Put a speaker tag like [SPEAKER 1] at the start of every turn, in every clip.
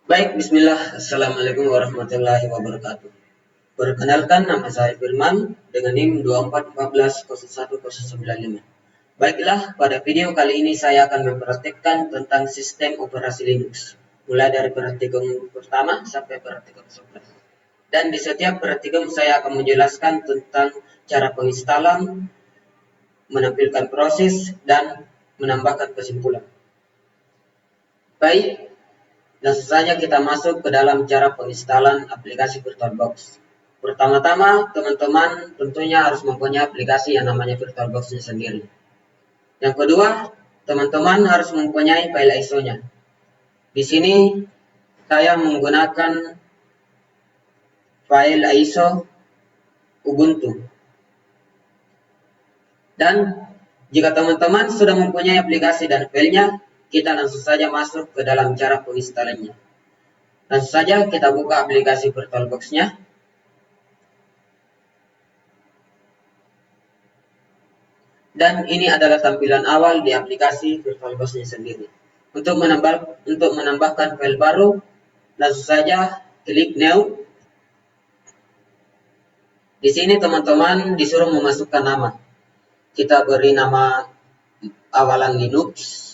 [SPEAKER 1] Baik, bismillah. Assalamualaikum warahmatullahi wabarakatuh. Perkenalkan, nama saya Firman dengan NIM 24140195. Baiklah, pada video kali ini saya akan mempraktikkan tentang sistem operasi Linux, mulai dari praktikum pertama sampai praktikum 11. Dan di setiap praktikum saya akan menjelaskan tentang cara penginstalan, menampilkan proses, dan menambahkan kesimpulan. Baik, langsung saja kita masuk ke dalam cara penginstalan aplikasi VirtualBox. Pertama-tama, teman-teman tentunya harus mempunyai aplikasi yang namanya VirtualBox-nya sendiri. Yang kedua, teman-teman harus mempunyai file ISO-nya. Di sini saya menggunakan file ISO Ubuntu. Dan jika teman-teman sudah mempunyai aplikasi dan filenya, kita langsung saja masuk ke dalam cara penginstalannya. Langsung saja kita buka aplikasi VirtualBox-nya. Dan ini adalah tampilan awal di aplikasi VirtualBox-nya sendiri. Untuk menambahkan file baru, langsung saja klik New. Di sini teman-teman disuruh memasukkan nama. Kita beri nama awalan Linux.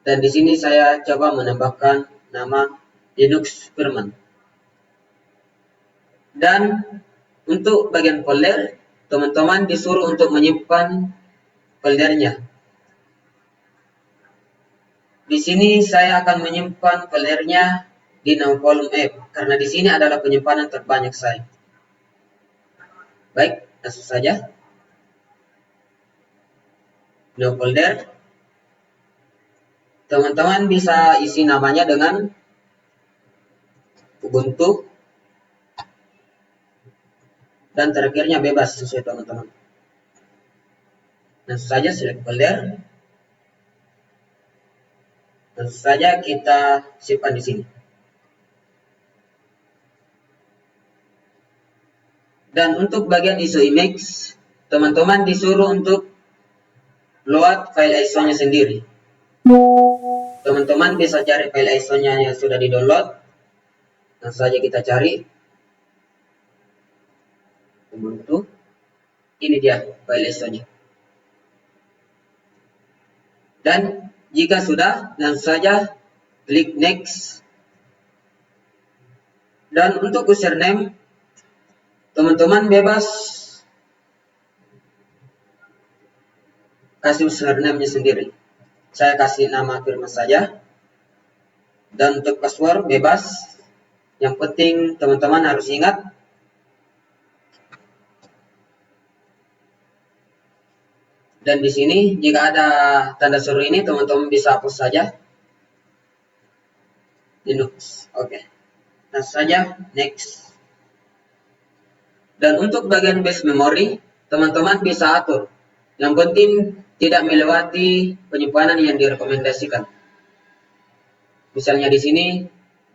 [SPEAKER 1] Dan di sini saya coba menambahkan nama Linux Firman. Dan untuk bagian folder, teman-teman disuruh untuk menyimpan foldernya. Di sini saya akan menyimpan foldernya di nama volume F, karena di sini adalah penyimpanan terbanyak saya. Baik, langsung saja. New folder. Teman-teman bisa isi namanya dengan Ubuntu. Dan terakhirnya bebas sesuai teman-teman. Langsung saja select folder. Langsung saja kita simpan di sini. Dan untuk bagian ISO image, teman-teman disuruh untuk load file ISO-nya sendiri. Teman-teman bisa cari file ISO-nya yang sudah di-download. Langsung saja kita cari. Ubuntu. Ini dia file ISO-nya. Dan jika sudah, langsung saja klik next. Dan untuk username, teman-teman bebas kasih username-nya sendiri. Saya kasih nama Firman saja. Dan untuk password bebas. Yang penting teman-teman harus ingat. Dan di sini jika ada tanda seru ini, teman-teman bisa hapus saja. Linux. Oke. Nah saja next. Dan untuk bagian base memory, teman-teman bisa atur. Yang penting tidak melewati penyimpanan yang direkomendasikan. Misalnya di sini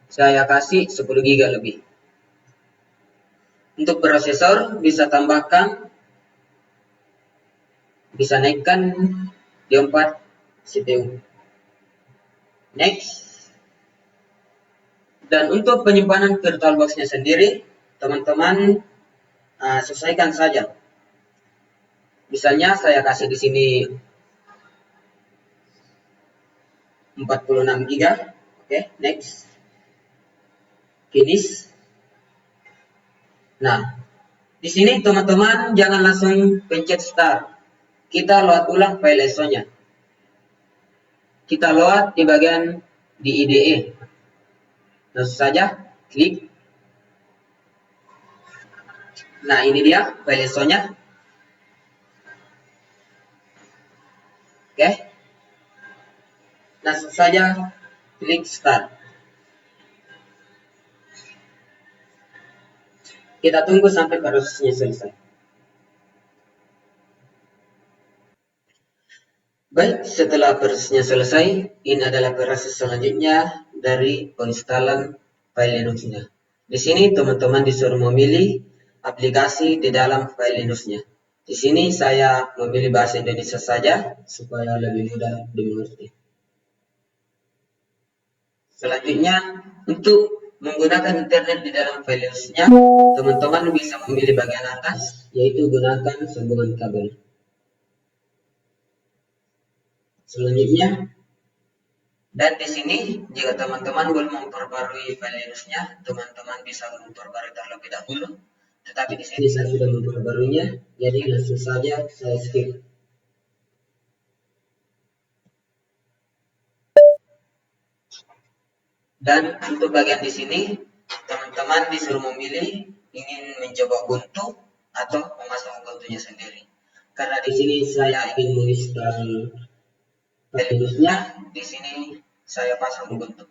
[SPEAKER 1] saya kasih 10 GB lebih. Untuk prosesor bisa tambahkan, bisa naikkan di 4 CPU. Next. Dan untuk penyimpanan VirtualBox-nya sendiri, teman-teman sesuaikan saja. Misalnya saya kasih di sini 46 GB. Oke, next. Finish. Nah, di sini teman-teman jangan langsung pencet start. Kita load ulang file ISO-nya. Kita load di bagian di IDE. Langsung saja klik. Nah, ini dia file ISO-nya. Oke. Langsung saja klik start. Kita tunggu sampai prosesnya selesai. Baik, setelah prosesnya selesai, ini adalah proses selanjutnya dari penginstalan file Linux-nya. Di sini teman-teman disuruh memilih aplikasi di dalam file Linux-nya. Di sini saya memilih bahasa Indonesia saja supaya lebih mudah dimengerti. Selanjutnya, untuk menggunakan internet di dalam file Linux-nya, teman-teman bisa memilih bagian atas, yaitu gunakan sambungan kabel. Selanjutnya, dan di sini jika teman-teman belum memperbarui file Linux-nya, teman-teman bisa memperbarui terlebih dahulu. Tetapi di sini saya sudah memperbaruinya, jadi langsung saja saya skip. Dan untuk bagian di sini, teman-teman disuruh memilih ingin mencoba Ubuntu atau memasang Ubuntu-nya sendiri. Karena di sini saya ingin menginstal Linux-nya, di sini saya pasang Ubuntu.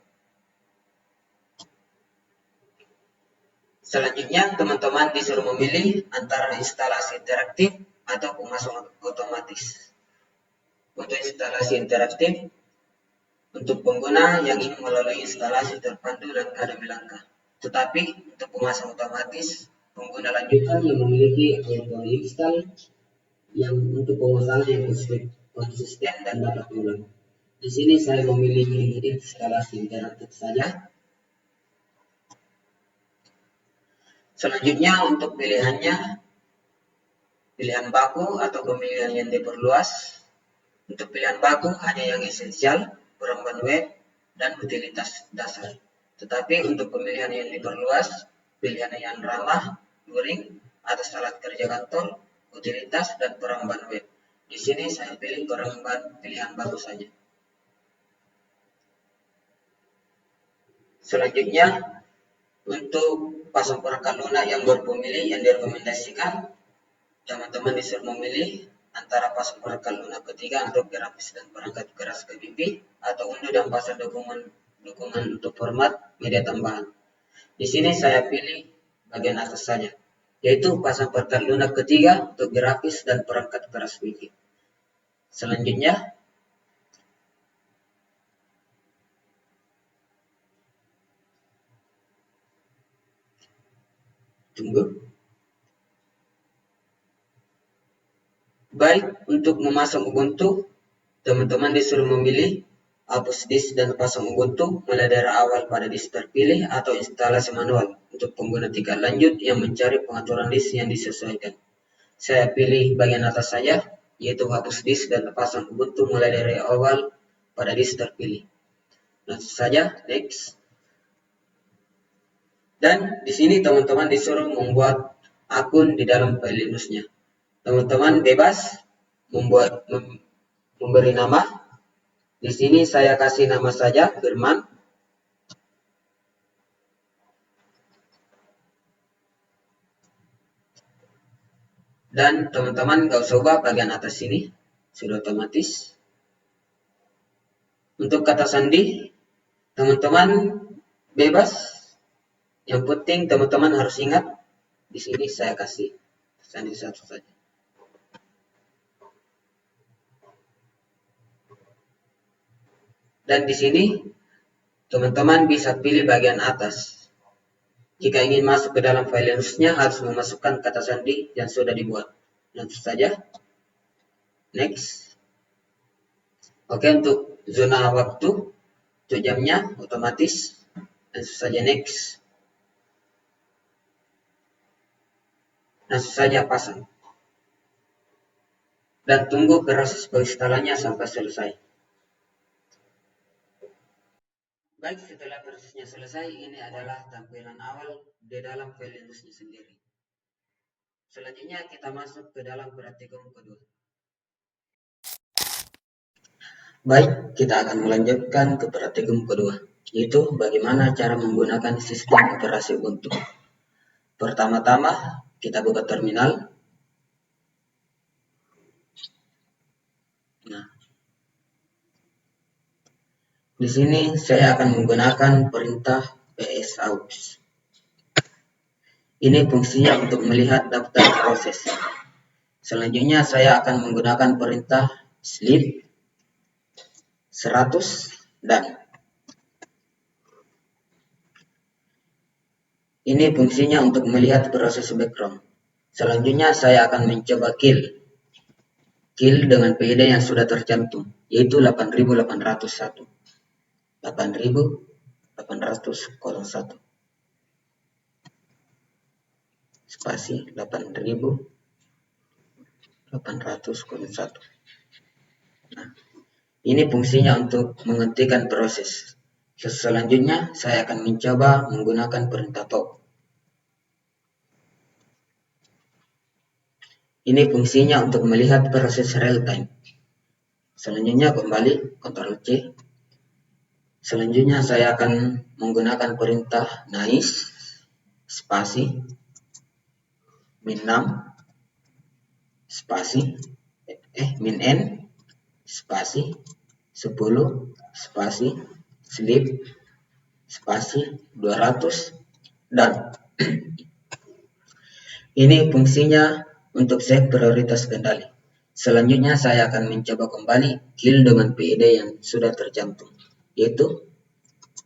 [SPEAKER 1] Selanjutnya, teman-teman disuruh memilih antara instalasi interaktif atau pemasangan otomatis. Untuk instalasi interaktif, untuk pengguna yang ingin melalui instalasi terpandu dan kadang langkah. Tetapi untuk pemasangan otomatis, pengguna lanjutan yang memiliki auto install yang untuk pemasangan yang konsisten dan dapat ulang. Di sini saya memilih instalasi interaktif saja. Selanjutnya untuk pilihannya, pilihan baku atau pemilihan yang diperluas. Untuk pilihan baku hanya yang esensial, perambahan web, dan utilitas dasar. Tetapi untuk pemilihan yang diperluas, pilihan yang ramah, luring, atas alat kerja kantor, utilitas, dan perambahan web. Di sini saya pilih perambahan pilihan baku saja. Selanjutnya, untuk pasang perangkat lunak yang berpemilih yang direkomendasikan, teman-teman disuruh memilih antara pasang perangkat lunak ketiga untuk grafis dan perangkat keras KBP atau unduh dan pasang dukungan untuk format media tambahan. Di sini saya pilih bagian atas saja, yaitu pasang perangkat lunak ketiga untuk grafis dan perangkat keras KBP. Selanjutnya, tunggu. Baik, untuk memasang Ubuntu, teman-teman disuruh memilih hapus disk dan pasang Ubuntu mulai dari awal pada disk terpilih atau instalasi manual untuk pengguna tingkat lanjut yang mencari pengaturan disk yang disesuaikan. Saya pilih bagian atas saja, yaitu hapus disk dan pasang Ubuntu mulai dari awal pada disk terpilih. Langsung saja, next. Dan di sini teman-teman disuruh membuat akun di dalam file Linux-nya. Teman-teman bebas memberi nama. Di sini saya kasih nama saja Firman. Dan teman-teman gak usah ubah bagian atas sini, sudah otomatis. Untuk kata sandi, teman-teman bebas. Yang penting teman-teman harus ingat, di sini saya kasih sandi satu saja. Dan di sini teman-teman bisa pilih bagian atas. Jika ingin masuk ke dalam file Linux-nya harus memasukkan kata sandi yang sudah dibuat. Langsung saja. Next. Oke, untuk zona waktu, untuk jamnya otomatis. Langsung saja next. Langsung saja pasang. Dan tunggu proses penginstalannya sampai selesai. Baik, setelah prosesnya selesai, ini adalah tampilan awal di dalam file Linux-nya sendiri. Selanjutnya kita masuk ke dalam praktikum kedua. Baik, kita akan melanjutkan ke praktikum kedua, yaitu bagaimana cara menggunakan sistem operasi Ubuntu. Pertama-tama, kita buka terminal. Nah, di sini saya akan menggunakan perintah psaux. Ini fungsinya untuk melihat daftar proses. Selanjutnya saya akan menggunakan perintah sleep 100 dan ini fungsinya untuk melihat proses background. Selanjutnya saya akan mencoba kill dengan PID yang sudah tercantum, yaitu 8801. 8000 801 spasi 8801. Nah, ini fungsinya untuk menghentikan proses. Selanjutnya saya akan mencoba menggunakan perintah top. Ini fungsinya untuk melihat proses real time. Selanjutnya kembali Ctrl C. Selanjutnya saya akan menggunakan perintah nice spasi min 6 spasi min n spasi 10 spasi sleep spasi 200 dan ini fungsinya untuk set prioritas kendali. Selanjutnya saya akan mencoba kembali kill dengan PID yang sudah tercantum, yaitu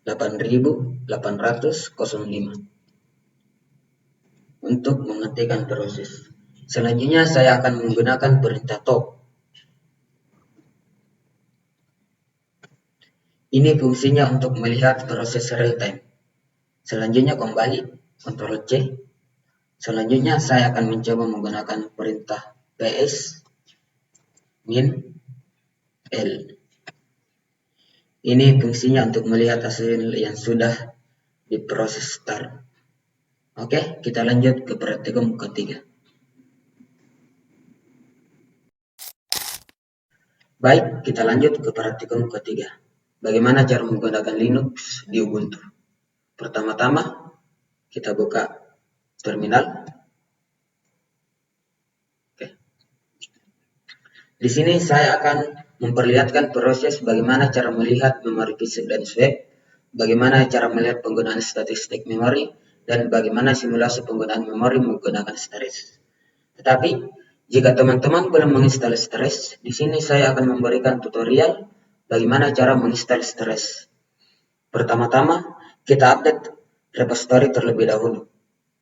[SPEAKER 1] 8805 untuk menghentikan proses. Selanjutnya saya akan menggunakan perintah top. Ini fungsinya untuk melihat proses real time. Selanjutnya kembali Ctrl C. Selanjutnya saya akan mencoba menggunakan perintah ps min l. Ini fungsinya untuk melihat hasil yang sudah diproses start. Oke, kita lanjut ke praktikum ketiga. Baik, kita lanjut ke praktikum ketiga. Bagaimana cara menggunakan Linux di Ubuntu? Pertama-tama kita buka terminal. Oke. Di sini saya akan memperlihatkan proses bagaimana cara melihat memori fisik dan swap, bagaimana cara melihat penggunaan statistik memori, dan bagaimana simulasi penggunaan memori menggunakan storage. Tetapi jika teman-teman belum menginstal storage, di sini saya akan memberikan tutorial bagaimana cara menginstal storage. Pertama-tama kita update repository terlebih dahulu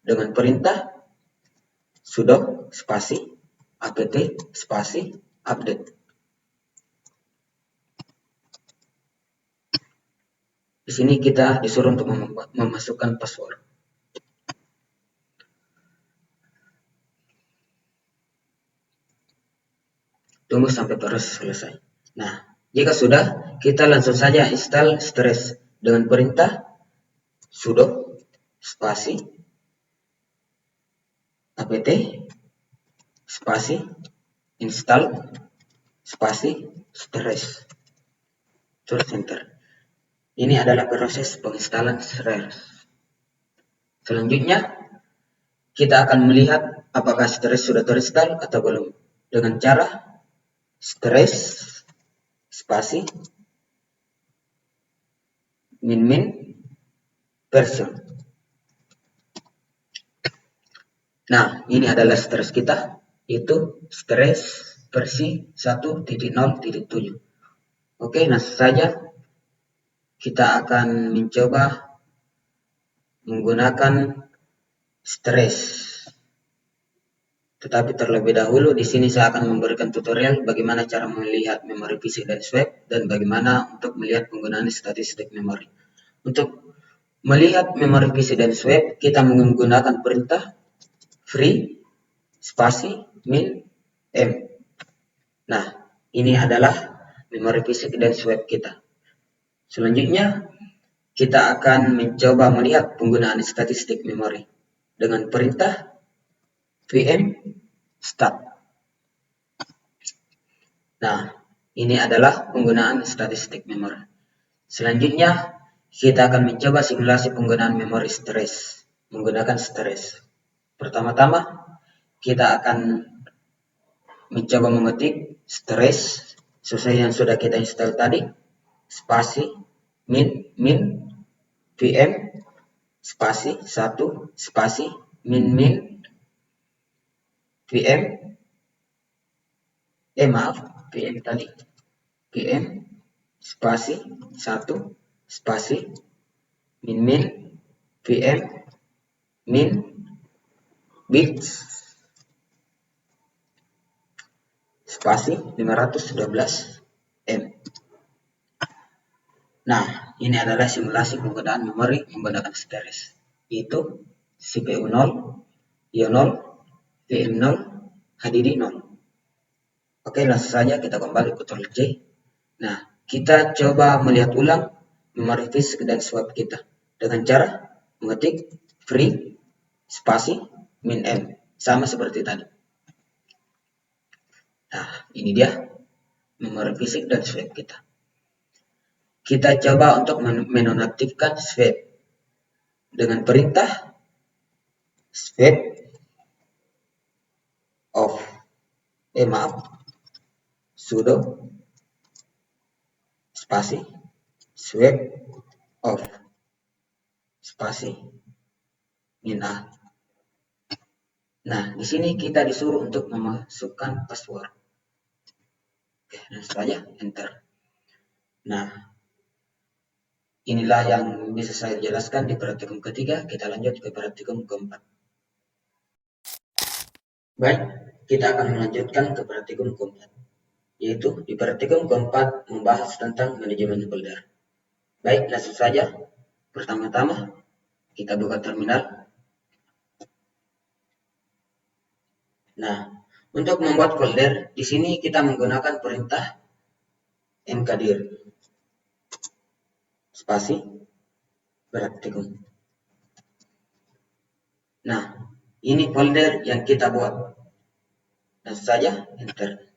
[SPEAKER 1] dengan perintah sudo spasi apt spasi update. Di sini kita disuruh untuk memasukkan password. Tunggu sampai proses selesai. Nah, jika sudah, kita langsung saja install storage dengan perintah sudo spasi apt spasi install spasi storage. Terus enter. Ini adalah proses penginstalan storage. Selanjutnya, kita akan melihat apakah storage sudah terinstall atau belum dengan cara storage spasi min version. Nah, ini adalah storage kita, yaitu storage versi 1.0.7. Oke, langsung saja kita akan mencoba menggunakan storage. Tetapi terlebih dahulu di sini saya akan memberikan tutorial bagaimana cara melihat memori fisik dan swap dan bagaimana untuk melihat penggunaan statistik memori. Untuk melihat memori fisik dan swap, kita menggunakan perintah free spasi min m. Nah, ini adalah memori fisik dan swap kita. Selanjutnya, kita akan mencoba melihat penggunaan statistik memori dengan perintah vm stat. Nah, ini adalah penggunaan statistik memori. Selanjutnya, kita akan mencoba simulasi penggunaan memori storage menggunakan storage. Pertama-tama, kita akan mencoba mengetik storage sesuai yang sudah kita install tadi, spasi min vm spasi 1 spasi min vm vm tadi vm spasi 1 spasi min vm min bits spasi 512 m. Nah, ini adalah simulasi penggunaan memori menggunakan STRS, yaitu CPU 0, IO 0, VM 0, HDD 0. Oke, langsung saja kita kembali ke Ctrl J. Nah, kita coba melihat ulang memori disk dan swap kita dengan cara mengetik free spasi min M, sama seperti tadi. Nah, ini dia memori fisik dan swap kita. Kita coba untuk menonaktifkan swap dengan perintah swap off. Sudo spasi swap off spasi min A. Nah, di sini kita disuruh untuk memasukkan password. Oke, langsung saja enter. Nah, inilah yang bisa saya jelaskan di praktikum ketiga. Kita lanjut ke praktikum keempat. Baik, kita akan melanjutkan ke praktikum keempat, yaitu di praktikum keempat membahas tentang manajemen folder. Baik, langsung saja. Pertama-tama kita buka terminal. Nah, untuk membuat folder, di sini kita menggunakan perintah mkdir spasi praktikum. Nah, ini folder yang kita buat. Langsung saja enter.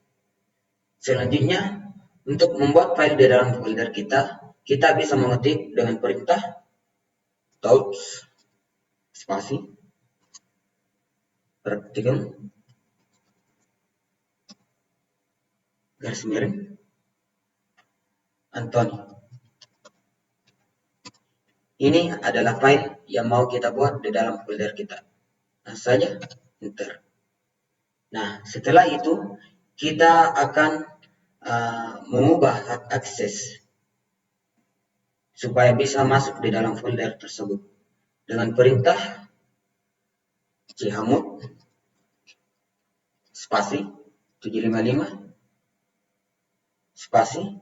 [SPEAKER 1] Selanjutnya, untuk membuat file di dalam folder kita bisa mengetik dengan perintah touch spasi praktikum garis miring Anthony. Ini adalah file yang mau kita buat di dalam folder kita. Langsung saja enter. Nah, setelah itu kita akan mengubah hak akses supaya bisa masuk di dalam folder tersebut dengan perintah chmod spasi 755 spasi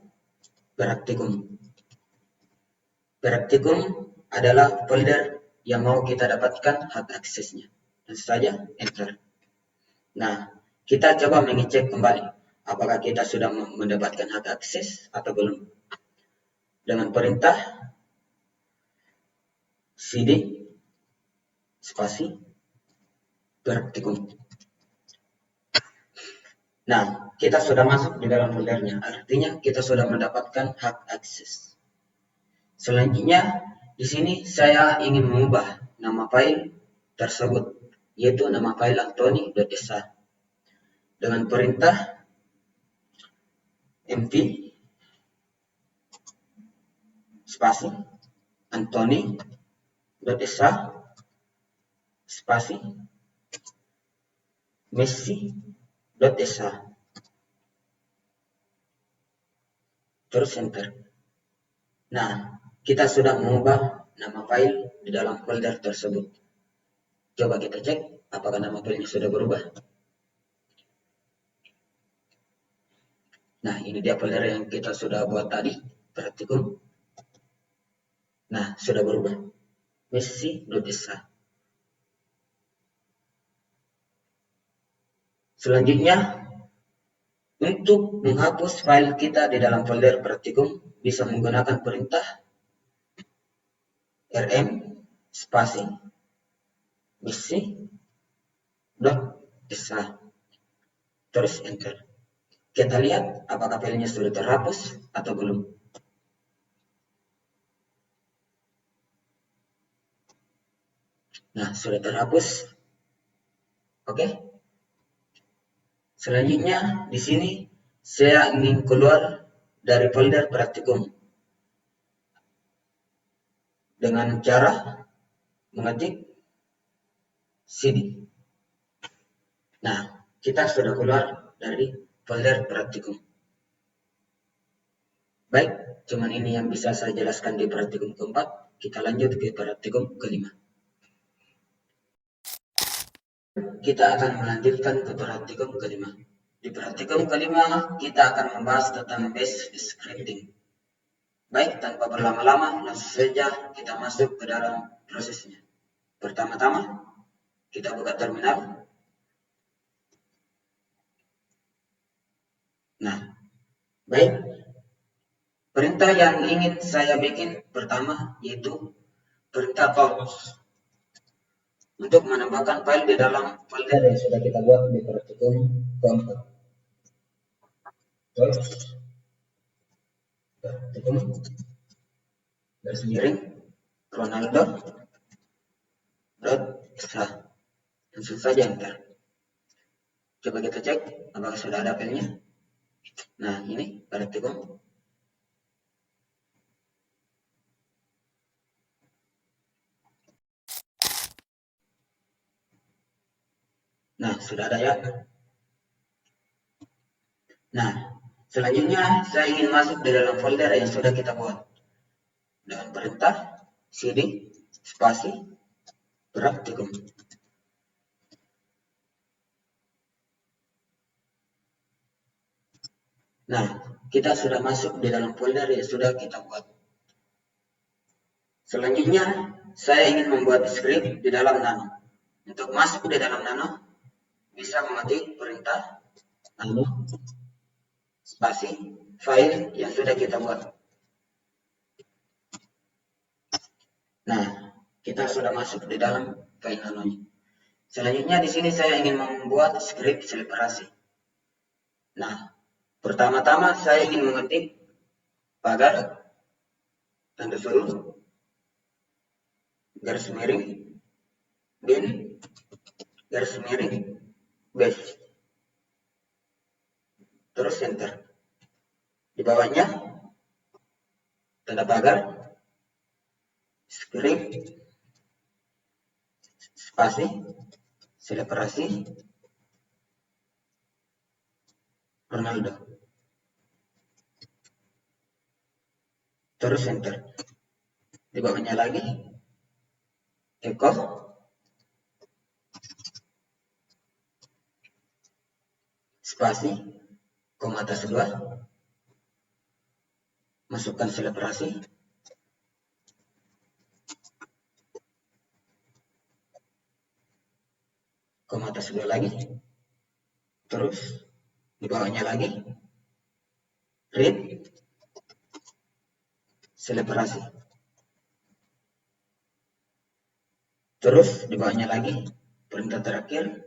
[SPEAKER 1] praktikum. Praktikum adalah folder yang mau kita dapatkan hak aksesnya. Langsung saja enter. Nah, kita coba mengecek kembali apakah kita sudah mendapatkan hak akses atau belum. Dengan perintah cd spasi praktikum. Nah, kita sudah masuk di dalam foldernya, artinya kita sudah mendapatkan hak akses. Selanjutnya, di sini saya ingin mengubah nama file tersebut, yaitu nama file anthony.sh dengan perintah mv spasi anthony.sh spasi messi.sh, terus enter. Nah, kita sudah mengubah nama file di dalam folder tersebut. Coba kita cek apakah nama filenya sudah berubah. Nah, ini dia folder yang kita sudah buat tadi, praktikum. Nah, sudah berubah. messi.sh. Selanjutnya, untuk menghapus file kita di dalam folder praktikum, bisa menggunakan perintah rm spasi messi.sh, terus enter. Kita lihat apakah filenya sudah terhapus atau belum. Nah, sudah terhapus. Oke. Selanjutnya di sini saya ingin keluar dari folder praktikum dengan cara mengetik cd. Nah, kita sudah keluar dari folder praktikum. Baik, cuman ini yang bisa saya jelaskan di praktikum keempat. Kita lanjut ke praktikum kelima. Kita akan melanjutkan ke praktikum kelima. Di praktikum kelima, kita akan membahas tentang bash scripting. Baik, tanpa berlama-lama, langsung saja kita masuk ke dalam prosesnya. Pertama-tama, kita buka terminal. Nah, baik. Perintah yang ingin saya bikin pertama yaitu perintah pause untuk menambahkan file di dalam folder yang sudah kita buat di praktikum keempat. Praktikum garis miring Ronaldo langsung saja enter. Coba kita cek apakah sudah ada filenya. Nah, ini praktikum. Nah, sudah ada ya. Nah, selanjutnya saya ingin masuk di dalam folder yang sudah kita buat dengan perintah cd spasi praktikum. Nah, kita sudah masuk di dalam folder yang sudah kita buat. Selanjutnya, saya ingin membuat script di dalam Nano. Untuk masuk di dalam Nano, bisa mengetik perintah Nano spasi file yang sudah kita buat. Nah, kita sudah masuk di dalam file Nano-nya. Selanjutnya di sini saya ingin membuat script selebrasi. Nah, pertama-tama saya ingin mengetik pagar tanda seru garis miring bin garis miring base, terus enter. Di bawahnya tanda pagar script spasi selebrasi Ronaldo, terus enter. Di bawahnya lagi echo spasi koma atas 2 masukkan selebrasi koma atas 2 lagi, terus di bawahnya lagi read selebrasi, terus di bawahnya lagi perintah terakhir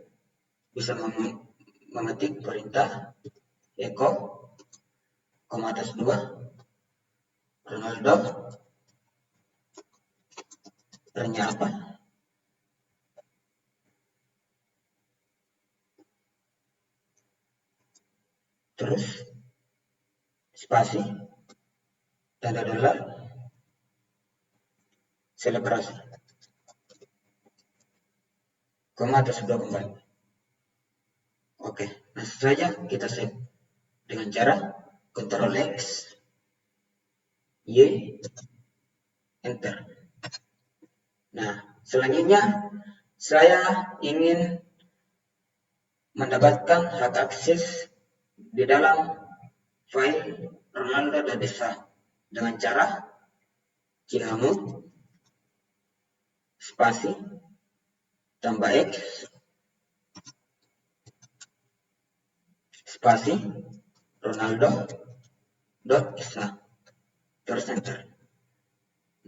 [SPEAKER 1] bisa mengetik perintah echo koma atas 2 Ronaldo ternyata terus spasi tanda dolar selebrasi koma atas 2 kembali. Oke, langsung saja kita save dengan cara Ctrl X Y enter. Nah, selanjutnya saya ingin mendapatkan hak akses di dalam file Ronaldo.desa dengan cara Cihamu spasi tambah X spasi Ronaldo.desa terus enter.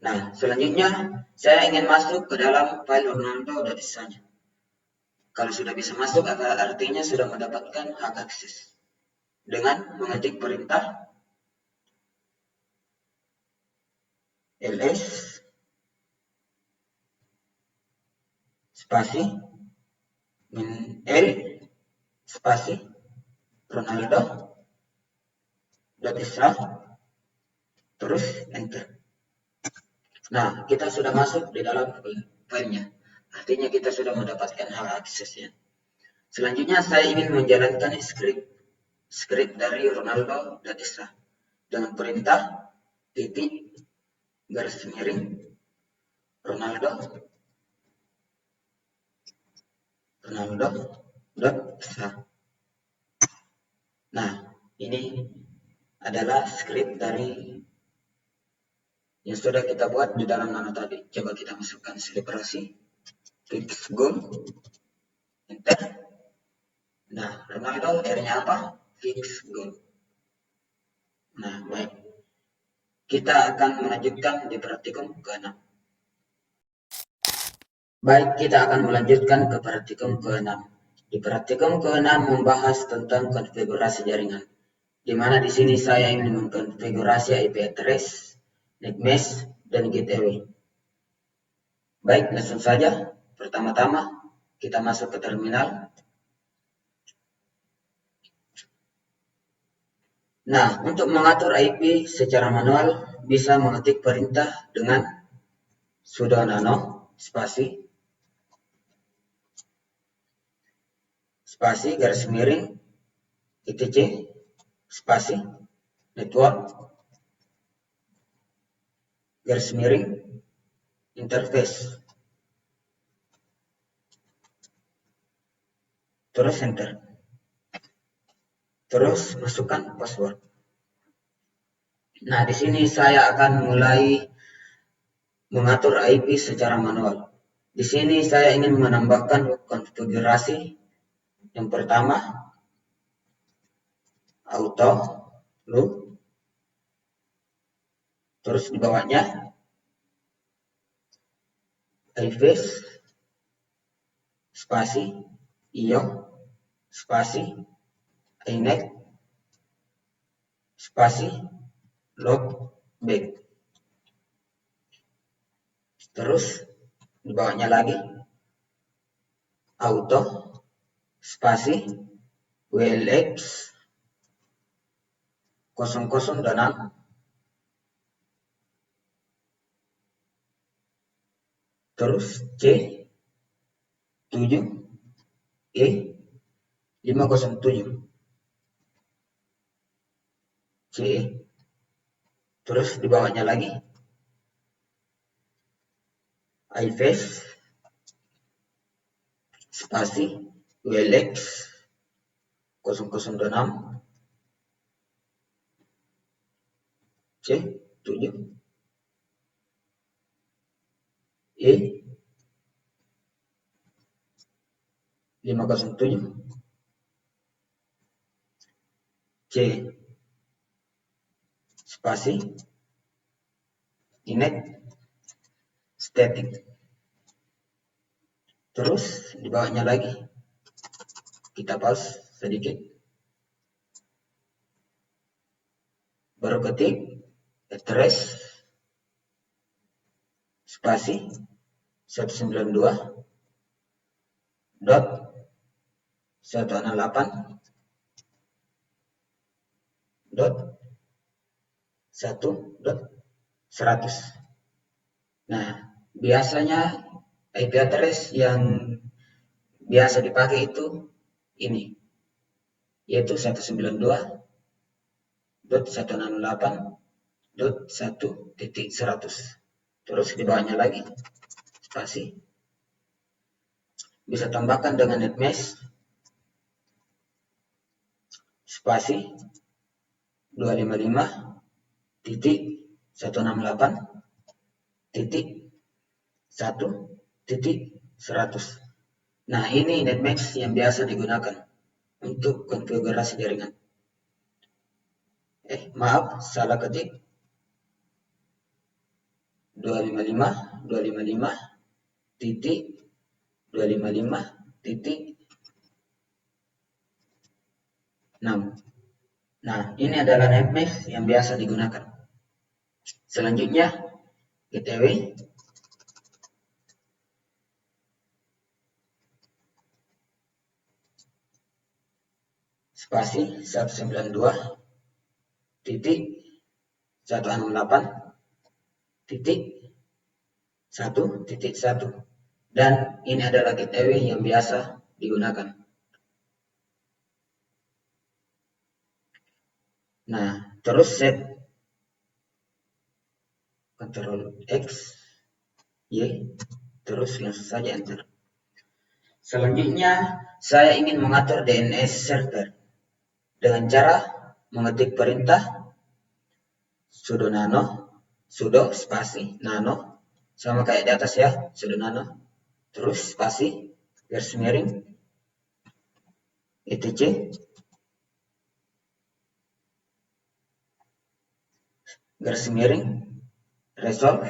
[SPEAKER 1] Nah, selanjutnya saya ingin masuk ke dalam file Ronaldo.desa-nya. Kalau sudah bisa masuk, artinya sudah mendapatkan hak akses dengan mengetik perintah ls spasi min l spasi Ronaldo.desa terus enter. Nah, kita sudah masuk di dalam filenya. Artinya kita sudah mendapatkan hak aksesnya. Selanjutnya saya ingin menjalankan script dari Ronaldo.desa dengan perintah titik garis miring Ronaldo.desa. Nah, ini adalah script dari yang sudah kita buat di dalam nano tadi. Coba kita masukkan selebrasi, fix goal, enter. Nah, Ronaldo R-nya apa? Fix goal. Nah, baik. Kita akan melanjutkan di praktikum ke-6. Baik, kita akan melanjutkan ke praktikum ke-6. Di praktikum ke-6 membahas tentang konfigurasi jaringan, di mana di sini saya ingin mengkonfigurasi IP address, net mesh, dan gateway. Baik, langsung saja. Pertama-tama kita masuk ke terminal. Nah, untuk mengatur IP secara manual bisa mengetik perintah dengan sudo nano spasi garis miring etc spasi network garis miring interface, terus enter, terus masukkan password. Nah, di sini saya akan mulai mengatur IP secara manual. Di sini saya ingin menambahkan konfigurasi. Yang pertama, auto loop, terus di bawahnya iFace spasi io spasi inet spasi log back. Terus di bawahnya lagi auto spasi WLX 00 terus C 7 E 507 C, terus di bawahnya lagi iFace spasi WLX 0026 C 7 E 507 C spasi inet static. Terus di bawahnya lagi kita pause sedikit, baru ketik address spasi 192.168.1.100. Nah, biasanya IP address yang biasa dipakai itu ini, yaitu 192.168.1.100. Terus di bawahnya lagi spasi, bisa tambahkan dengan net mesh spasi 255.168.1.100. Nah, ini net mesh yang biasa digunakan untuk konfigurasi jaringan. Maaf, salah ketik. 255.255.255.6. Nah, ini adalah net mesh yang biasa digunakan. Selanjutnya, gateway spasi 192.168.1.1, dan ini adalah gateway yang biasa digunakan. Nah, terus set Ctrl X Y, terus langsung saja enter. Selanjutnya saya ingin mengatur DNS server dengan cara mengetik perintah sudo nano sudo spasi nano, sama kayak di atas ya, sudo nano, terus spasi garis miring etc, garis miring resolve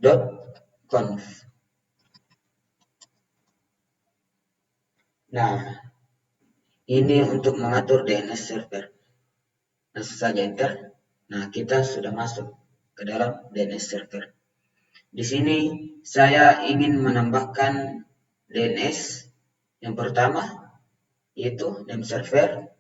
[SPEAKER 1] dot conf. Nah, ini untuk mengatur DNS server. Langsung saja enter. Nah, kita sudah masuk ke dalam DNS server. Di sini saya ingin menambahkan DNS yang pertama, yaitu name server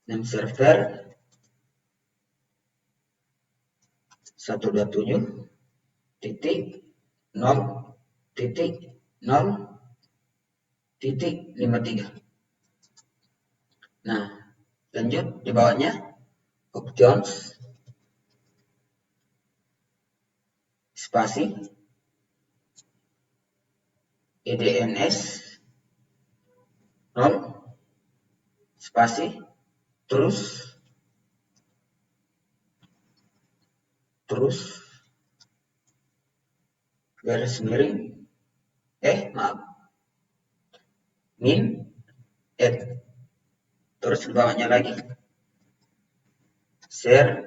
[SPEAKER 1] 127.0.0.53. Nah, lanjut di bawahnya options spasi EDNS 0 spasi terus garis miring min add, terus di bawahnya lagi share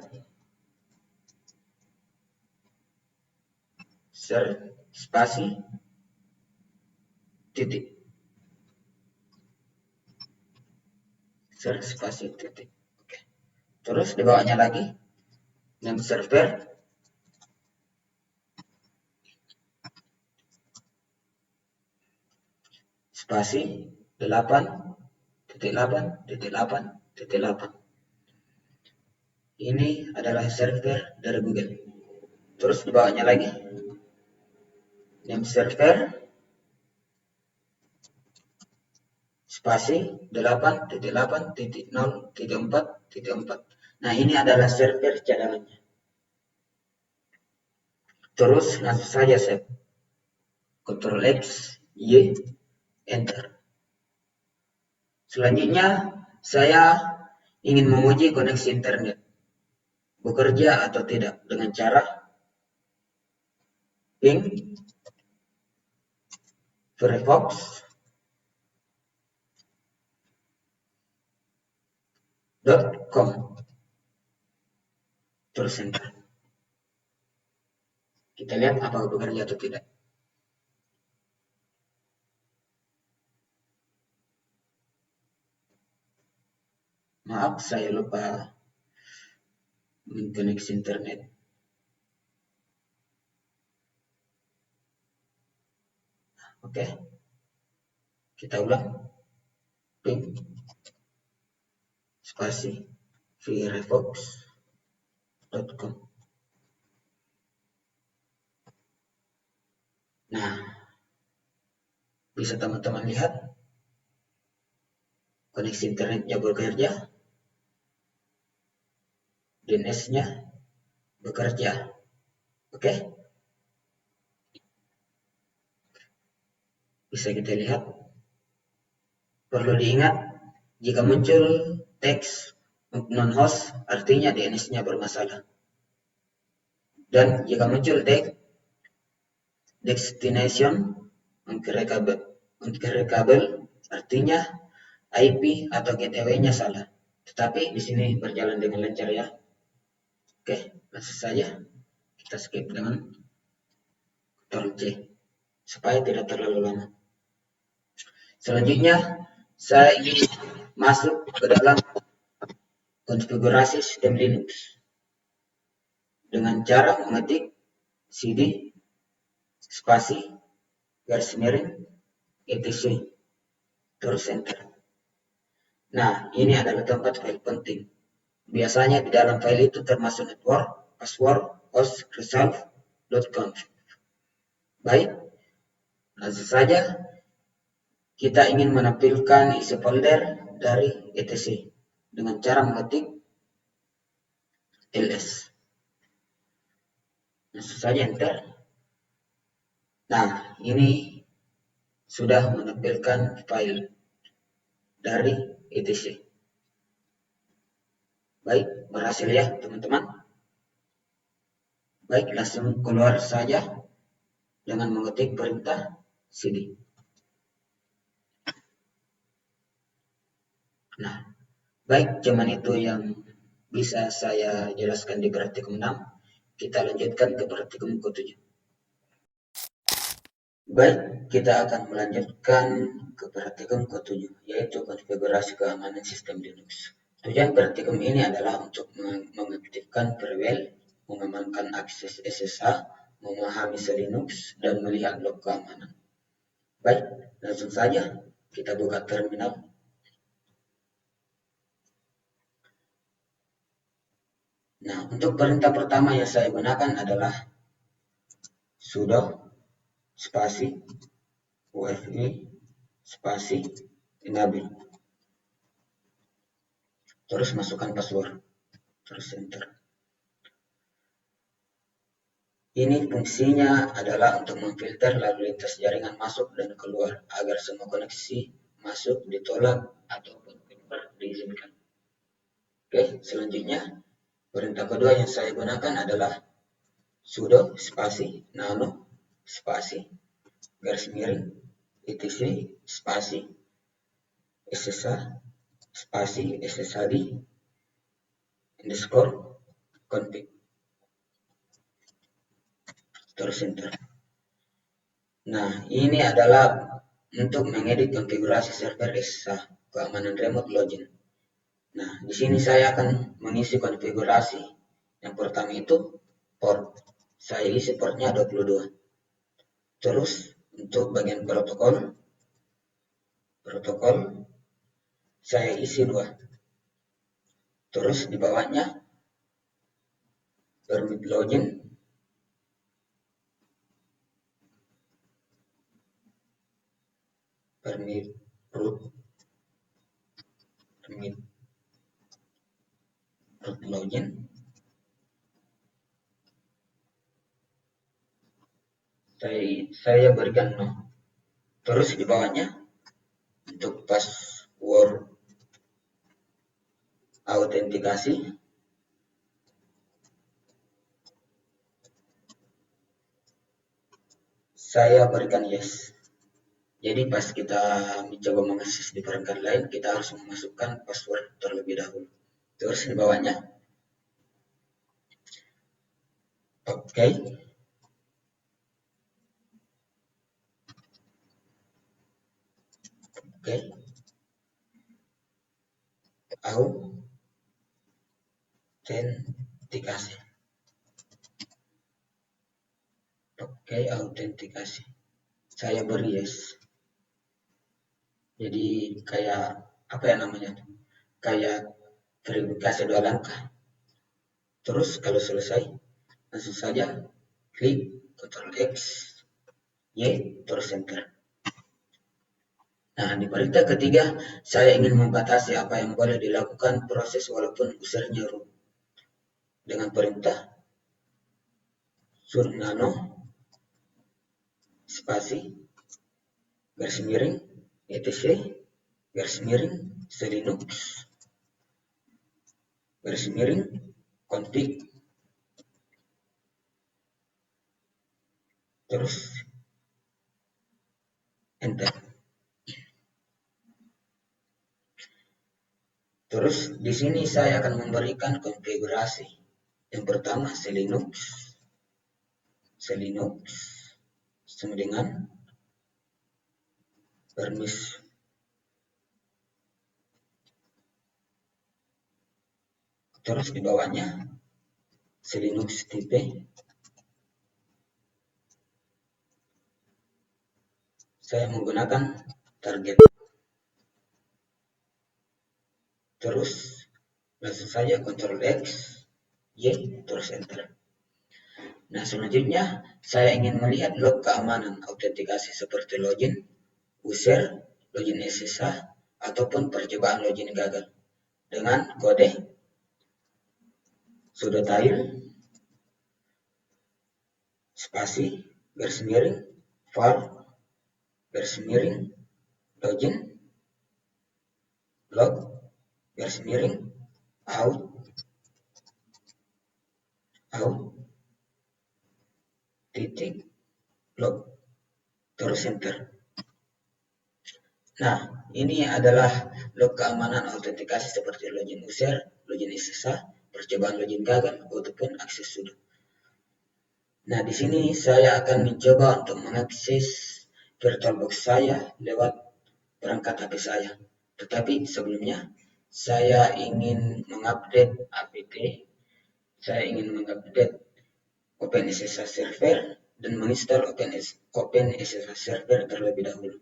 [SPEAKER 1] spasi titik, share spasi titik. Oke. Terus di bawahnya lagi name server spasi 8.8.8.8. Ini adalah server dari Google. Terus di bawahnya lagi name server spasi 8.8.0.4.4. Nah, ini adalah server cadangannya. Terus langsung saja save. Ctrl X, Y, enter. Selanjutnya saya ingin menguji koneksi internet bekerja atau tidak dengan cara ping firefox.com, terus enter. Kita lihat apakah bekerja atau tidak. Maaf, saya lupa mengkoneksi internet. Oke, kita ulang. Ping spasi firefox.com. Nah, bisa teman-teman lihat koneksi internetnya bekerja, DNS-nya bekerja. Oke, bisa kita lihat. Perlu diingat, jika muncul teks non-host, artinya DNS-nya bermasalah. Dan jika muncul teks destination unreachable, artinya IP atau gateway-nya salah. Tetapi di sini berjalan dengan lancar ya. Oke, langsung saja kita skip dengan Ctrl C supaya tidak terlalu lama. Selanjutnya saya ingin masuk ke dalam konfigurasi sistem Linux dengan cara mengetik cd spasi garis miring etc, terus enter. Nah, ini adalah tempat file penting. Biasanya di dalam file itu termasuk network, password, host, resolve.conf. Baik, langsung saja kita ingin menampilkan isi folder dari etc dengan cara mengetik ls. Langsung saja enter. Nah, ini sudah menampilkan file dari etc. Baik, berhasil ya teman-teman. Baik, langsung keluar saja dengan mengetik perintah cd. Nah, baik, cuman itu yang bisa saya jelaskan di praktikum 6. Kita lanjutkan ke praktikum ke-7. Baik, kita akan melanjutkan ke praktikum ke-7, yaitu konfigurasi keamanan sistem Linux. Tujuan praktikum ini adalah untuk mengaktifkan firewall, mengamankan akses SSH, memahami Linux, dan melihat log keamanan. Baik, langsung saja kita buka terminal. Nah, untuk perintah pertama yang saya gunakan adalah sudo spasi UEFI spasi enable. Terus masukkan password. Terus enter. Ini fungsinya adalah untuk memfilter lalu lintas jaringan masuk dan keluar agar semua koneksi masuk ditolak ataupun keluar diizinkan. Oke, selanjutnya perintah kedua yang saya gunakan adalah sudo spasi nano spasi garis miring etc spasi ssh spasi sshd underscore config. Terus enter. Nah, ini adalah untuk mengedit konfigurasi server SSH keamanan remote login. Nah, di sini saya akan mengisi konfigurasi. Yang pertama itu port. Saya isi portnya 22. Terus untuk bagian protokol saya isi 2. Terus di bawahnya permit login permit root login saya berikan no. Terus di bawahnya untuk password autentikasi saya berikan yes. Jadi pas kita mencoba mengakses di perangkat lain, kita harus memasukkan password terlebih dahulu. Terus di bawahnya oke. Autentikasi. Oke, autentikasi. Saya beri yes. Jadi kayak apa ya namanya? Kayak verifikasi 2 langkah. Terus kalau selesai, langsung saja klik Ctrl X, Y, terus enter. Nah, di perintah ketiga, saya ingin membatasi apa yang boleh dilakukan proses walaupun usernya root. Dengan perintah sudo spasi garis miring etc garis miring Linux garis miring config. Terus enter. Terus di sini saya akan memberikan konfigurasi. Yang pertama Linux sama dengan permis. Terus di bawahnya Linux tipe. Saya menggunakan target. Terus langsung saja Ctrl X, Y, terus enter. Nah, selanjutnya saya ingin melihat log keamanan autentikasi seperti login, user, login SSH, ataupun percobaan login gagal dengan kode sudo tail spasi garis miring var garis miring login log garis miring out titik log, terus enter. Nah, ini adalah log keamanan autentikasi seperti login user, login SSH, percobaan login gagal, ataupun akses sudo. Nah, di sini saya akan mencoba untuk mengakses VirtualBox saya lewat perangkat HP saya. Tetapi sebelumnya, saya ingin mengupdate apt, saya ingin mengupdate OpenSSH Server dan menginstal OpenSSH Server terlebih dahulu.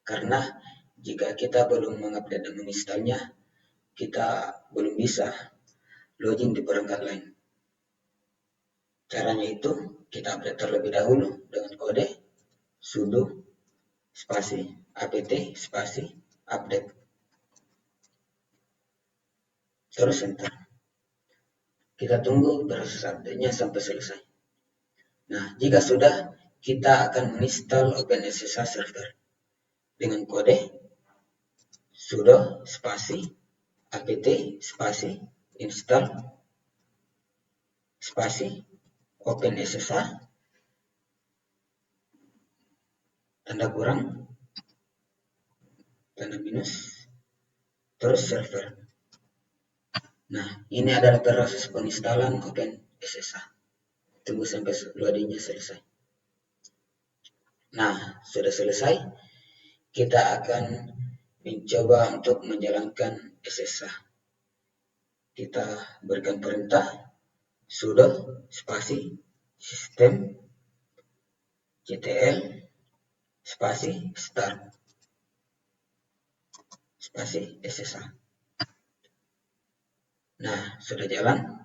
[SPEAKER 1] Karena jika kita belum mengupdate dan menginstalnya, kita belum bisa login di perangkat lain. Caranya itu kita update terlebih dahulu dengan kode sudo spasi apt spasi update, terus enter. Kita tunggu proses update-nya sampai selesai. Nah, jika sudah, kita akan menginstal OpenSSH Server dengan kode sudo spasi apt spasi install spasi OpenSSH tanda kurang tanda minus terus server. Nah, ini adalah proses penginstalan OpenSSH. Tunggu sampai loadingnya selesai. Nah, sudah selesai. Kita akan mencoba untuk menjalankan SSH. Kita berikan perintah sudo spasi sistem ctl spasi start spasi SSH. Nah, sudah jalan.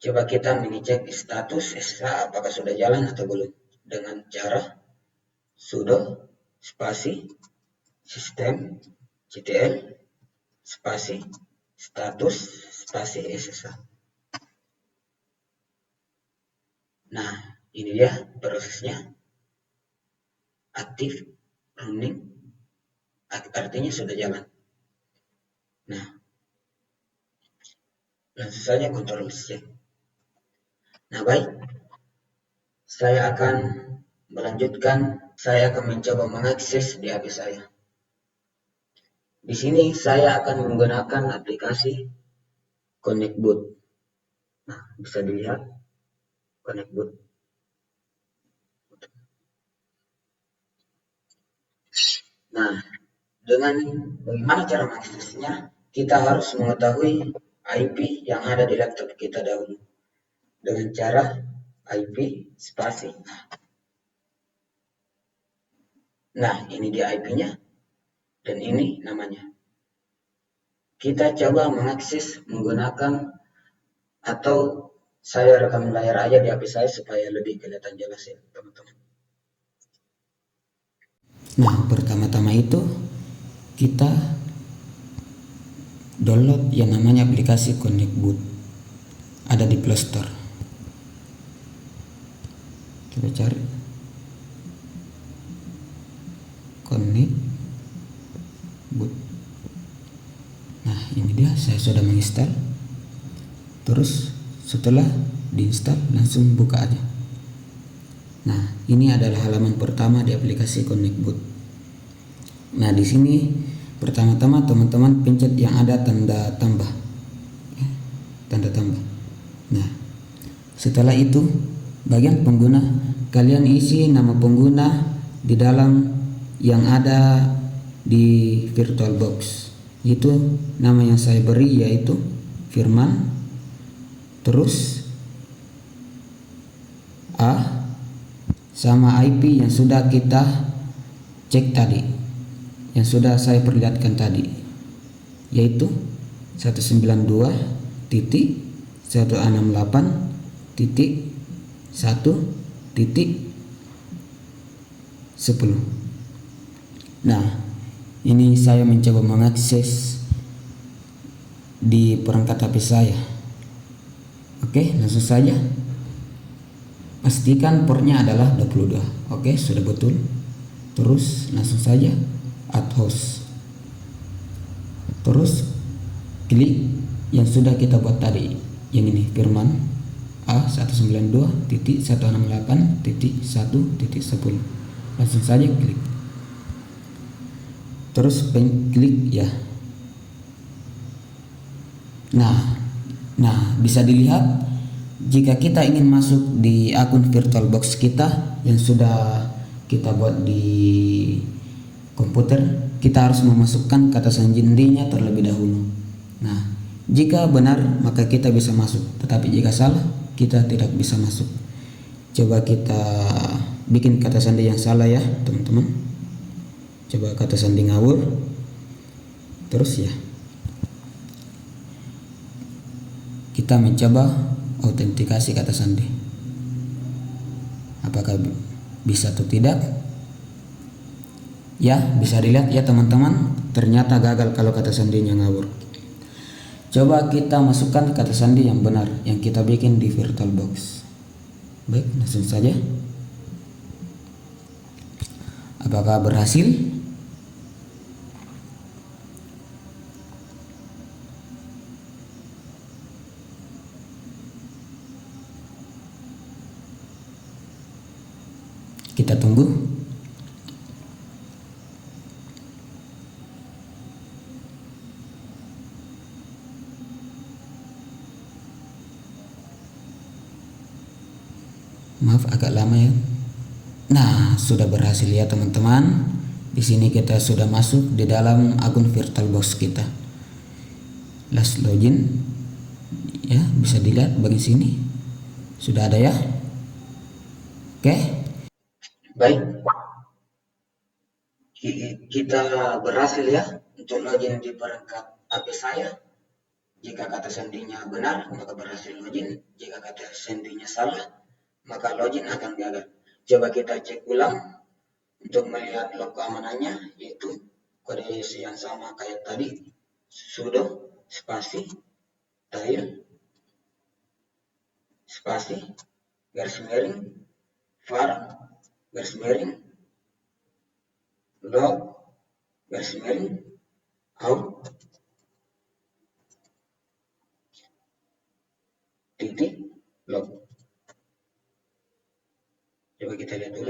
[SPEAKER 1] Coba kita mengecek status SSH apakah sudah jalan atau belum dengan cara sudo spasi sistem ctl spasi status spasi SSH. Nah, ini dia prosesnya, aktif, running, artinya sudah jalan. Nah, langsung saja kontrol C. Nah, baik, saya akan melanjutkan. Saya akan mencoba mengakses di HP saya. Di sini saya akan menggunakan aplikasi ConnectBoot. Nah, bisa dilihat ConnectBoot. Nah, dengan bagaimana cara mengaksesnya, kita harus mengetahui IP yang ada di laptop kita dahulu. Dengan cara IP spasi. Nah, ini dia IP-nya dan ini namanya. Kita coba mengakses menggunakan, atau saya rekam layar aja di HP saya supaya lebih kelihatan jelas ya, teman-teman. Nah, pertama-tama itu kita download yang namanya aplikasi ConnectBoot. Ada di Play Store. Coba cari ConnectBoot. Nah, ini dia, saya sudah menginstal. Terus setelah diinstal langsung buka aja. Nah, ini adalah halaman pertama di aplikasi ConnectBoot. Nah, di sini pertama-tama teman-teman pencet yang ada tanda tambah. Tanda tambah. Nah, setelah itu bagian pengguna, kalian isi nama pengguna di dalam yang ada di VirtualBox. Itu nama yang saya beri yaitu Firman, terus A sama IP yang sudah kita cek tadi, yang sudah saya perlihatkan tadi, yaitu 192.168.1.10. Nah, ini saya mencoba mengakses di perangkat HP saya. Oke, langsung saja. Pastikan portnya adalah 22. Oke, sudah betul.
[SPEAKER 2] terus langsung saja add host, terus klik yang sudah kita buat tadi, yang ini firman A192.168.1.10, langsung saja klik, terus klik ya. Nah, bisa dilihat jika kita ingin masuk di akun VirtualBox kita yang sudah kita buat di komputer, kita harus memasukkan kata sandinya terlebih dahulu. Nah, jika benar maka kita bisa masuk, tetapi jika salah kita tidak bisa masuk. Coba kita bikin kata sandi yang salah ya teman-teman. Coba kata sandi ngawur, terus ya kita mencoba autentikasi kata sandi, apakah bisa atau tidak. Ya, bisa dilihat ya teman-teman, ternyata gagal kalau kata sandinya ngawur. Coba kita masukkan kata sandi yang benar yang kita bikin di VirtualBox. Baik, langsung saja. Apakah berhasil? Kita tunggu. Maaf agak lama ya. Nah, sudah berhasil ya teman-teman. Di sini kita sudah masuk di dalam akun VirtualBox kita. Last login ya, bisa dilihat bagian sini. Sudah ada ya. Oke.
[SPEAKER 1] Baik, kita berhasil ya untuk login di perangkat HP saya. Jika kata sandinya benar, maka berhasil login. Jika kata sandinya salah, maka login akan gagal. Coba kita cek ulang untuk melihat log keamanannya, yaitu kode yang sama kayak tadi, sudo spasi tail spasi garis miring var garis miring log garis miring out titik log. Coba kita lihat dulu.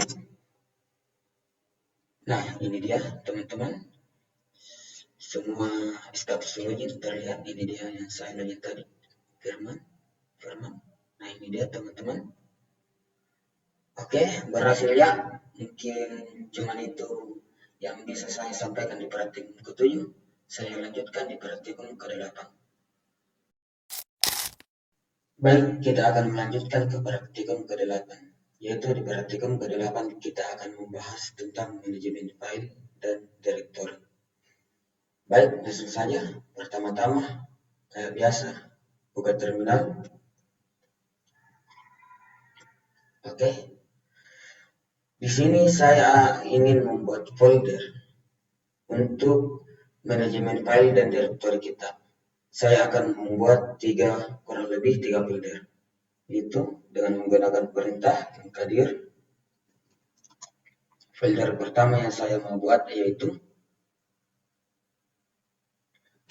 [SPEAKER 1] Nah, ini dia teman-teman, semua status login terlihat. Ini dia yang saya login tadi, firman. Nah, ini dia teman-teman. Oke, berhasil ya. Mungkin cuman itu yang bisa saya sampaikan di praktikum ke-7. Saya lanjutkan di praktikum ke-8. Baik, kita akan melanjutkan ke praktikum ke-8. Yaitu di praktikum ke-8 kita akan membahas tentang manajemen file dan directory. Baik, langsung saja. Pertama-tama, kayak biasa, buka terminal. Oke. Di sini saya ingin membuat folder untuk manajemen file dan directory kita. Saya akan membuat kurang lebih tiga folder. Itu dengan menggunakan perintah mkdir. Folder pertama yang saya mau buat yaitu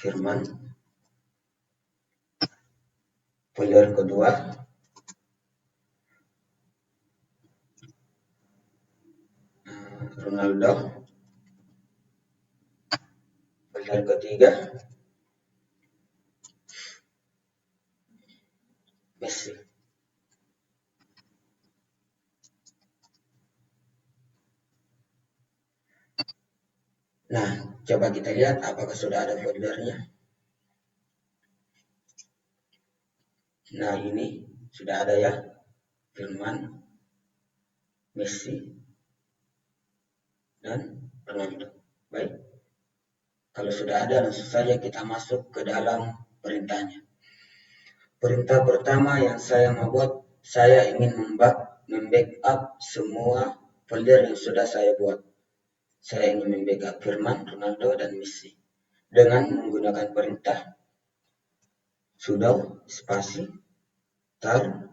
[SPEAKER 1] firman. Folder kedua Ronaldo. Folder ketiga Messi. Nah, coba kita lihat apakah sudah ada foldernya. Nah, ini sudah ada ya, firman, Messi, dan Ronaldo. Baik, kalau sudah ada langsung saja kita masuk ke dalam perintahnya. Perintah pertama yang saya mau buat, saya ingin membackup semua folder yang sudah saya buat. Saya ingin membackup firman, Ronaldo, dan Messi dengan menggunakan perintah sudo spasi tar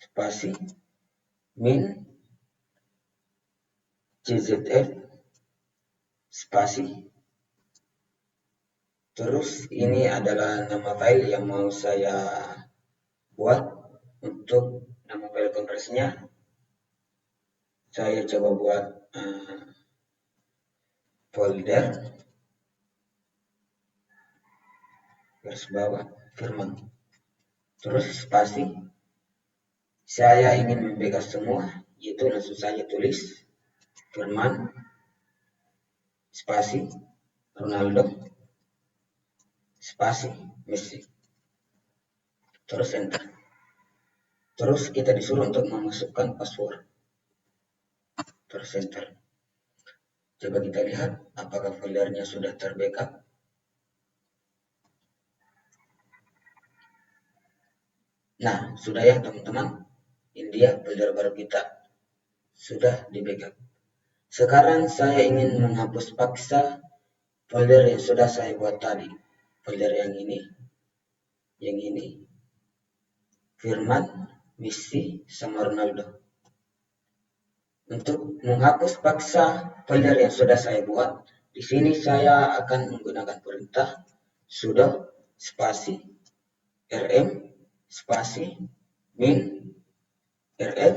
[SPEAKER 1] spasi min czf spasi. Terus ini adalah nama file yang mau saya buat. Untuk nama file kompresnya saya coba buat folder garis bawah firman, terus spasi. Saya ingin membebas semua, yaitu langsung saja tulis firman spasi Ronaldo spasi Messi, terus enter. Terus kita disuruh untuk memasukkan password, terus enter. Coba kita lihat apakah foldernya sudah terbackup. Nah, sudah ya teman-teman. Ini dia folder baru kita, sudah di backup. Sekarang saya ingin menghapus paksa folder yang sudah saya buat tadi. Folder yang ini, Firman, Messi, sama Ronaldo. Untuk menghapus paksa folder yang sudah saya buat, di sini saya akan menggunakan perintah sudo spasi rm spasi min rf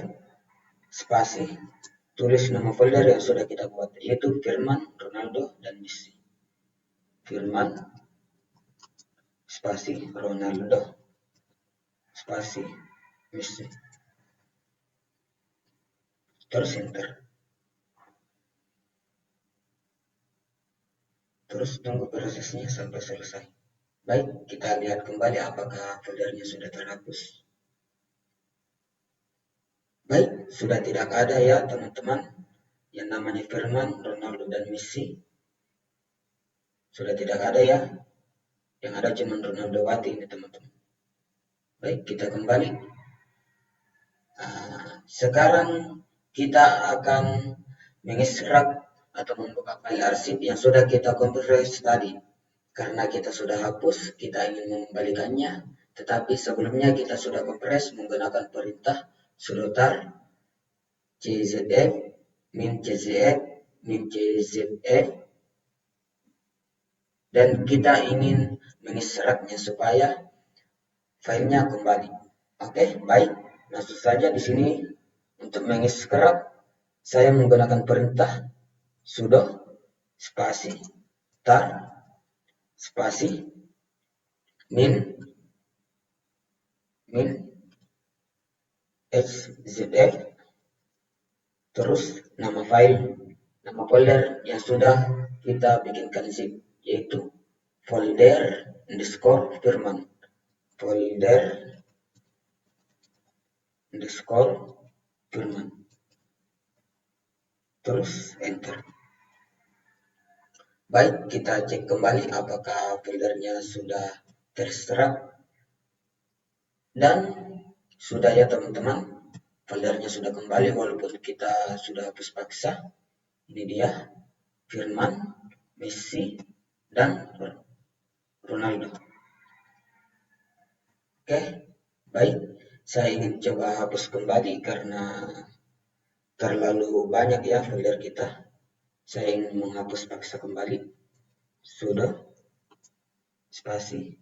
[SPEAKER 1] spasi tulis nama folder yang sudah kita buat, yaitu Firman, Ronaldo, dan Messi. Firman spasi Ronaldo spasi Messi, terus enter. Terus tunggu prosesnya sampai selesai. Baik, kita lihat kembali apakah foldernya sudah terhapus. Baik, sudah tidak ada ya teman-teman yang namanya Firman, Ronaldo, dan Messi. Sudah tidak ada ya. Yang ada cuma Ronaldo Wati ini teman-teman. Baik, kita kembali. Sekarang kita akan mengekstrak atau membuka file arsip yang sudah kita kompres tadi. Karena kita sudah hapus, kita ingin mengembalikannya. Tetapi sebelumnya kita sudah kompres menggunakan perintah sudo tar czf min czf min czf, dan kita ingin mengekstraknya supaya filenya kembali. Oke, baik. Langsung saja di sini untuk mengekstrak saya menggunakan perintah sudo spasi tar spasi min xzf, terus nama file, nama folder yang sudah kita bikinkan zip, yaitu folder underscore firman, folder underscore firman, terus enter. Baik, kita cek kembali apakah foldernya sudah terserap. Dan sudah ya teman-teman, foldernya sudah kembali walaupun kita sudah hapus paksa. Ini dia Firman, Messi, dan Ronaldo. Oke, baik. Saya ingin coba hapus kembali karena terlalu banyak ya folder kita. Saya ingin menghapus paksa kembali. Sudo spasi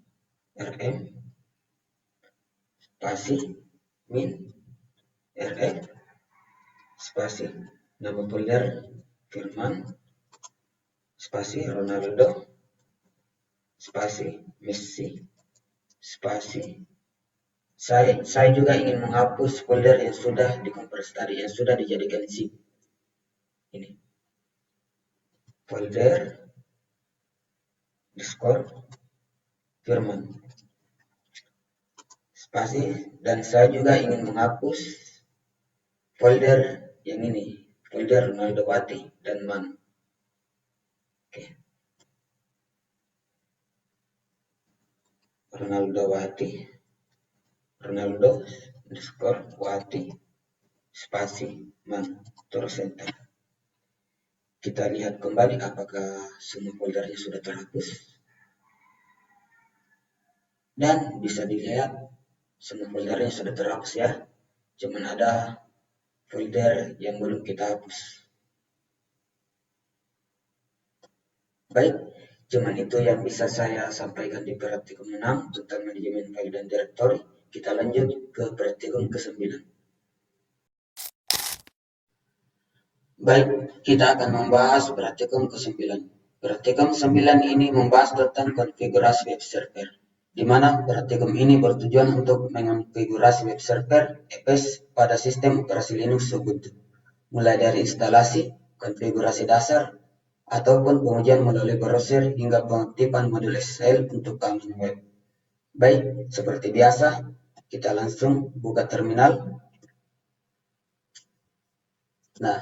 [SPEAKER 1] rm spasi min rf spasi nama folder Firman spasi Ronaldo spasi Messi spasi. Saya juga ingin menghapus folder yang sudah dikompres tadi, yang sudah dijadikan zip. Ini folder underscore Firman spasi, dan saya juga ingin menghapus folder yang ini, folder Ronaldo Wati dan Man. Oke. Ronaldo Wati, Ronaldo underscore Wati spasi Man, terus enter. Kita lihat kembali apakah semua foldernya sudah terhapus. Dan bisa dilihat semua foldernya sudah terhapus ya. Cuman ada folder yang belum kita hapus. Baik, cuman itu yang bisa saya sampaikan di praktikum 6 tentang manajemen file dan directory. Kita lanjut ke praktikum ke-9. Baik, kita akan membahas praktikum ke-9. Praktikum 9 ini membahas tentang konfigurasi web server, di mana praktikum ini bertujuan untuk mengonfigurasi web server EPS pada sistem operasi Linux Ubuntu, mulai dari instalasi, konfigurasi dasar, ataupun pengujian melalui browser hingga pengaktifan modul SSL untuk keamanan web. Baik, seperti biasa, kita langsung buka terminal. Nah,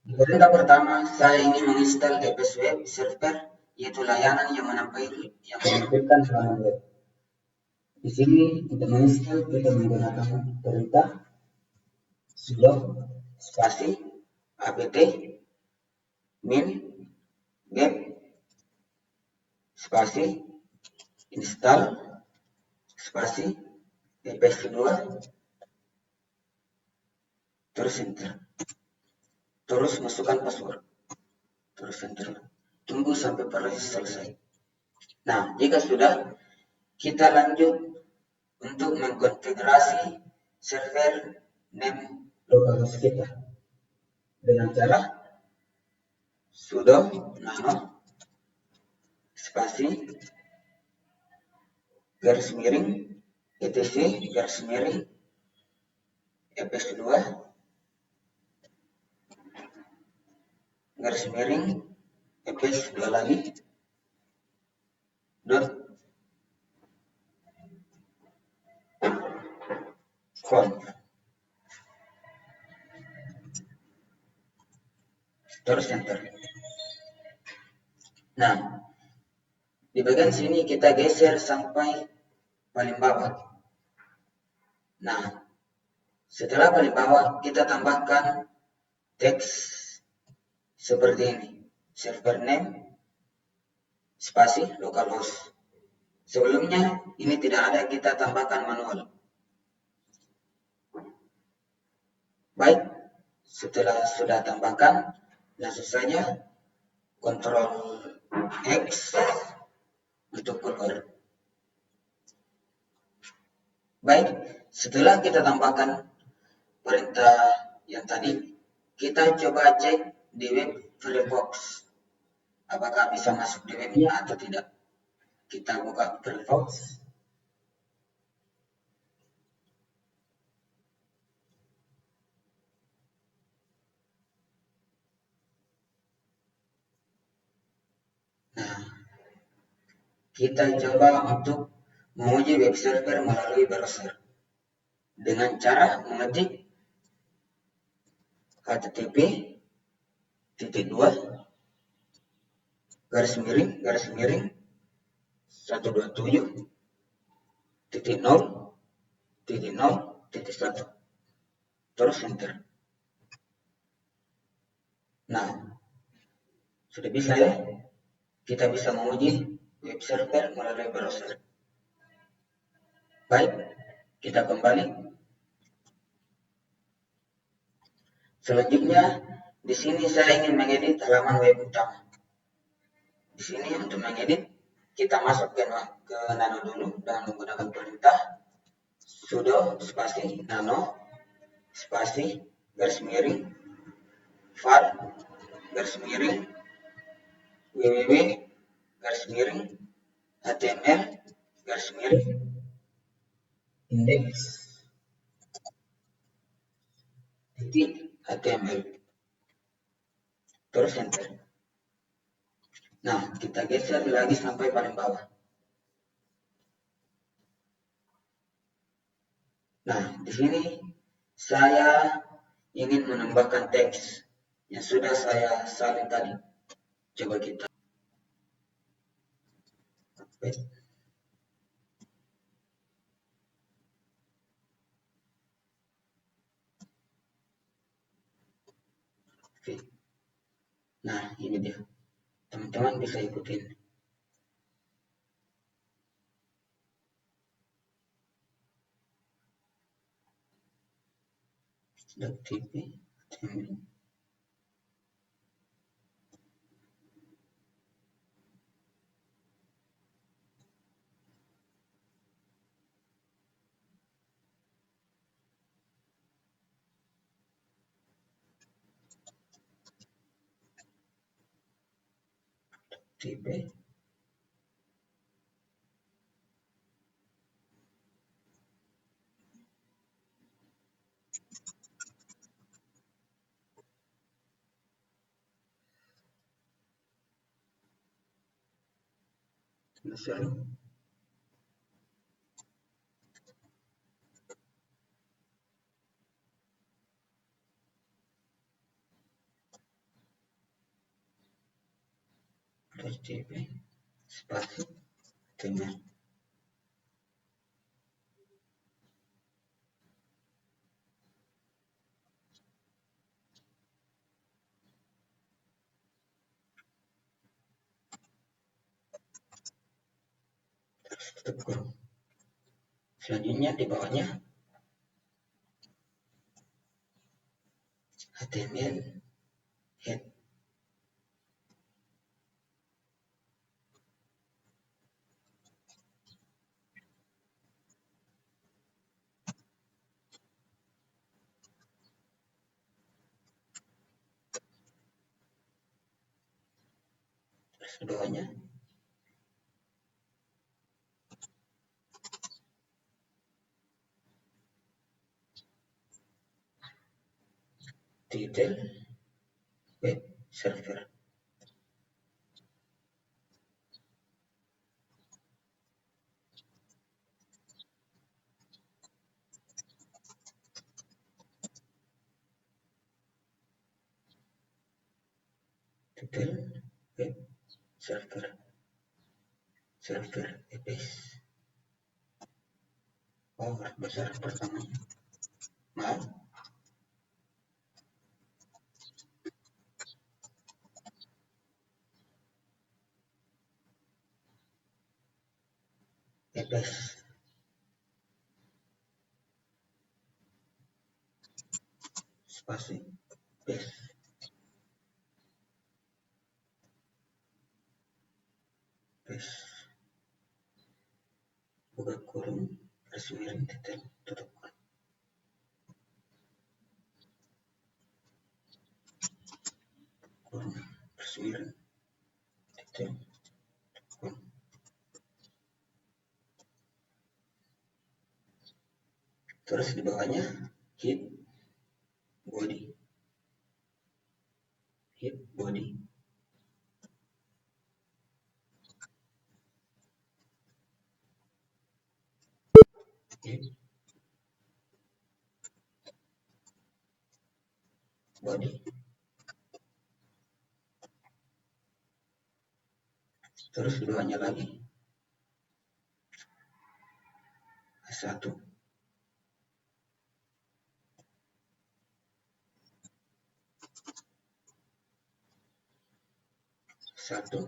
[SPEAKER 1] di perintah pertama, saya ingin menginstal EPS Web Server, yaitu layanan yang menampilkan halaman web. Di sini untuk menginstal kita menggunakan perintah sudo spasi apt min get spasi install spasi EPS2 terus enter. Terus masukkan password. Terus enter. Tunggu sampai proses selesai. Nah, jika sudah, kita lanjut untuk mengkonfigurasi server name localhost kita dengan cara sudo nano spasi garis miring etc garis miring EPS2 garis miring EPS2 lagi dot conf. Terus enter. Nah, di bagian sini kita geser sampai paling bawah. Nah, setelah paling bawah kita tambahkan teks seperti ini. Server name spasi localhost. Sebelumnya ini tidak ada, kita tambahkan manual. Baik, setelah sudah tambahkan, langsung saja Ctrl X untuk keluar. Baik, setelah kita tambahkan perintah yang tadi, kita coba cek di web Firefox apakah bisa masuk di webnya atau tidak. Kita buka Firefox. Nah, kita coba untuk menguji web server melalui browser dengan cara mengetik http :// garis miring 127.0.0.1 terus enter. Nah, sudah bisa ya, kita bisa menguji web server melalui browser. Baik, kita kembali. Selanjutnya, di sini saya ingin mengedit halaman web utama. Di sini untuk mengedit, kita masuk ke nano dulu dan menggunakan perintah sudo spasi nano spasi garis miring file garis miring www garis miring html garis miring index titik html terus enter. Nah, kita geser lagi sampai paling bawah. Nah, di sini saya ingin menambahkan teks yang sudah saya salin tadi. Coba kita. Oke. Nah, ini dia. Teman-teman bisa ikutin. .tv tipe besar terus tipe spasi tengah tutup kurung. Selanjutnya di bawahnya HTML head terus di bawahnya detail web server detail web server EPS. Oh, besar pertamanya maaf EPS spasi EPS EPS buka kurung garis miring detail tutup kurung garis miring detail kurung. Terus di bawahnya hit body hit body hit body terus di bawahnya lagi satu satu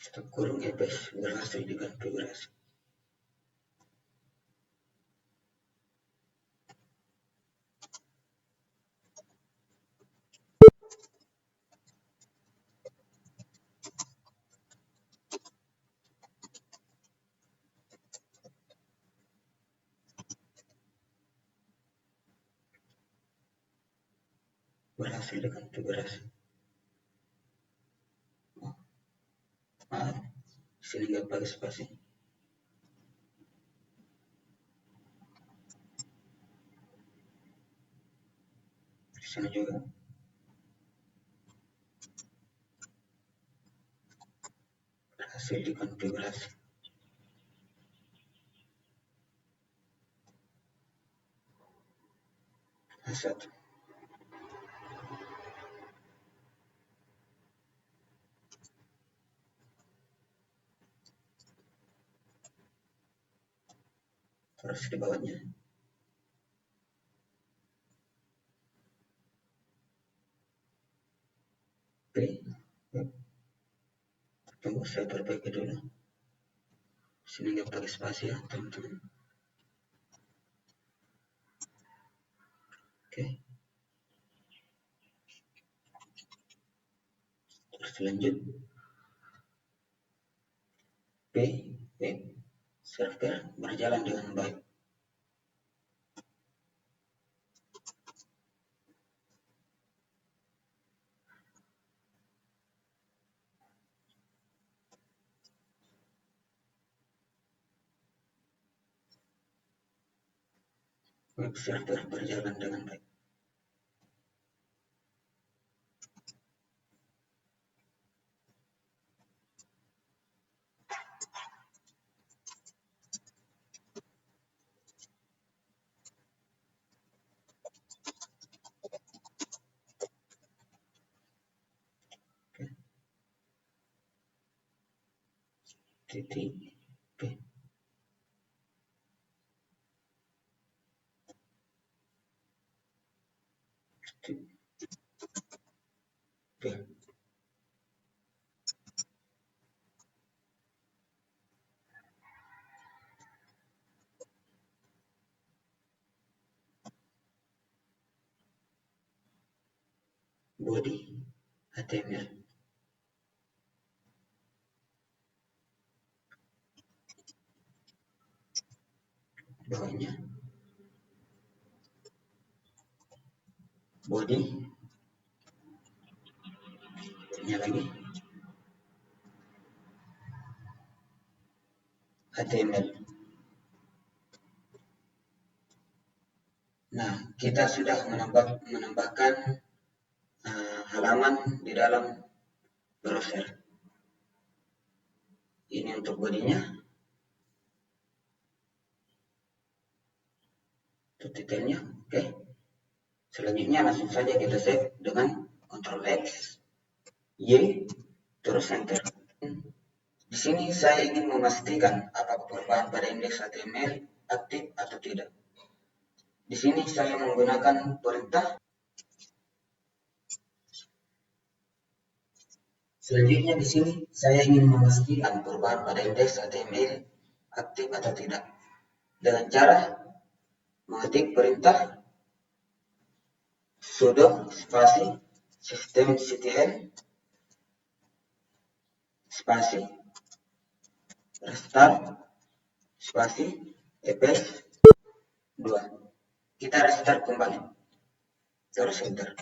[SPEAKER 1] tutup kurung EPS berhasil dikonfigurasi. Berhasil dikonfigurasi. Oh, maaf, sini nggak pakai spasi. Di sini juga berhasil dikonfigurasi. H1 terus di bawahnya P. Tunggu saya perbaiki dulu. Sini nggak pakai spasi ya teman-teman. Oke. Terus lanjut P web server berjalan dengan baik. web server berjalan dengan baik. Titik P. P. Body HTML. Bawahnya body, ini lagi HTML. Nah, kita sudah menambahkan halaman di dalam browser. Ini untuk bodinya, untuk detailnya. Oke. Selanjutnya langsung saja kita save dengan Ctrl X, Y, terus Enter. Di sini saya ingin memastikan apakah perubahan pada indeks HTML aktif atau tidak. Di sini saya menggunakan perintah. Selanjutnya di sini saya ingin memastikan perubahan pada indeks HTML aktif atau tidak dengan cara mengetik perintah sudo spasi systemctl spasi restart spasi ps2. Kita restart kembali, terus enter.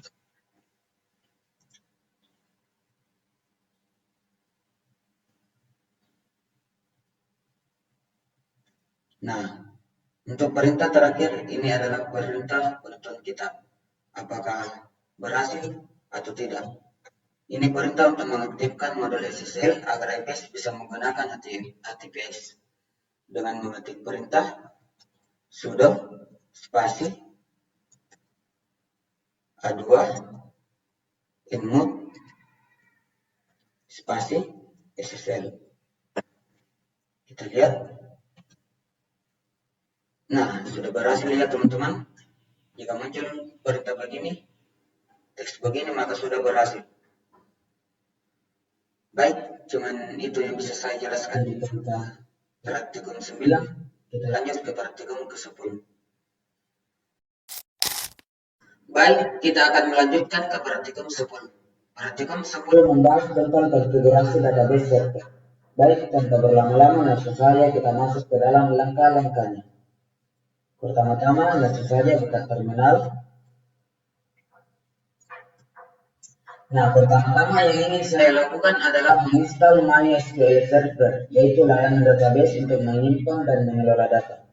[SPEAKER 1] Nah, untuk perintah terakhir ini adalah perintah penentuan kita, apakah berhasil atau tidak. Ini perintah untuk mengaktifkan modul SSL agar IPS bisa menggunakan HTTPS dengan mengetik perintah sudo spasi A2 inmode spasi SSL. Kita lihat. Nah, sudah berhasil ya teman-teman. Jika muncul perintah begini, teks begini, maka sudah berhasil. Baik, cuman itu yang bisa saya jelaskan di perintah praktikum 9. Kita lanjut ke praktikum ke-10. Baik, kita akan melanjutkan ke praktikum 10. Praktikum 10 membahas tentang konfigurasi database server. Baik, tanpa berlama-lama, langsung saja kita masuk ke dalam langkah-langkahnya. Pertama-tama, langsung saja buka terminal. Nah, pertama-tama yang ingin saya lakukan adalah menginstal MySQL Server, yaitu layanan database untuk menyimpan dan mengelola data.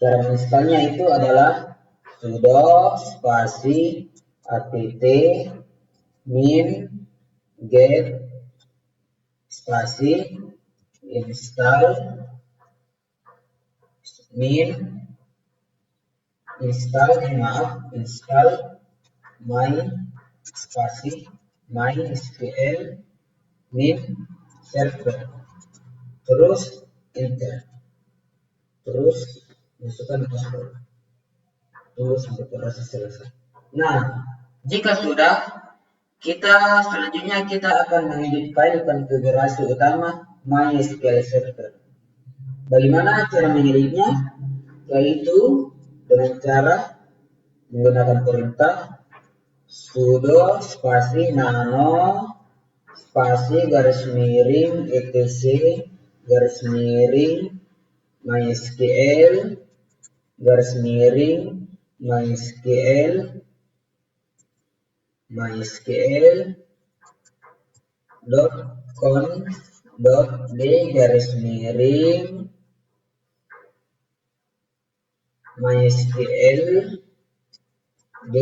[SPEAKER 1] Cara menginstalnya itu adalah sudo spasi apt min get spasi install my spasi MySQL min server, terus enter, terus masukkan password, tunggu sampai proses selesai. Nah, jika sudah, selanjutnya kita akan mengedit file konfigurasi utama MySQL Server. Bagaimana cara mengeditnya? Yaitu dengan cara menggunakan perintah sudo spasi nano spasi garis miring etc garis miring MySQL garis miring MySQL.conf.d garis miring MySQL d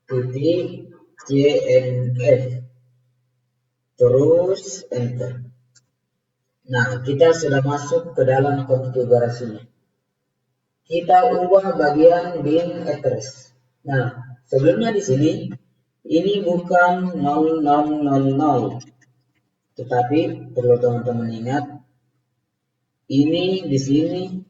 [SPEAKER 1] titik cnf, terus enter. Nah, kita sudah masuk ke dalam konfigurasinya. Kita ubah bagian bin address. Nah, sebelumnya di sini ini bukan 0000, tetapi perlu teman-teman ingat ini di sini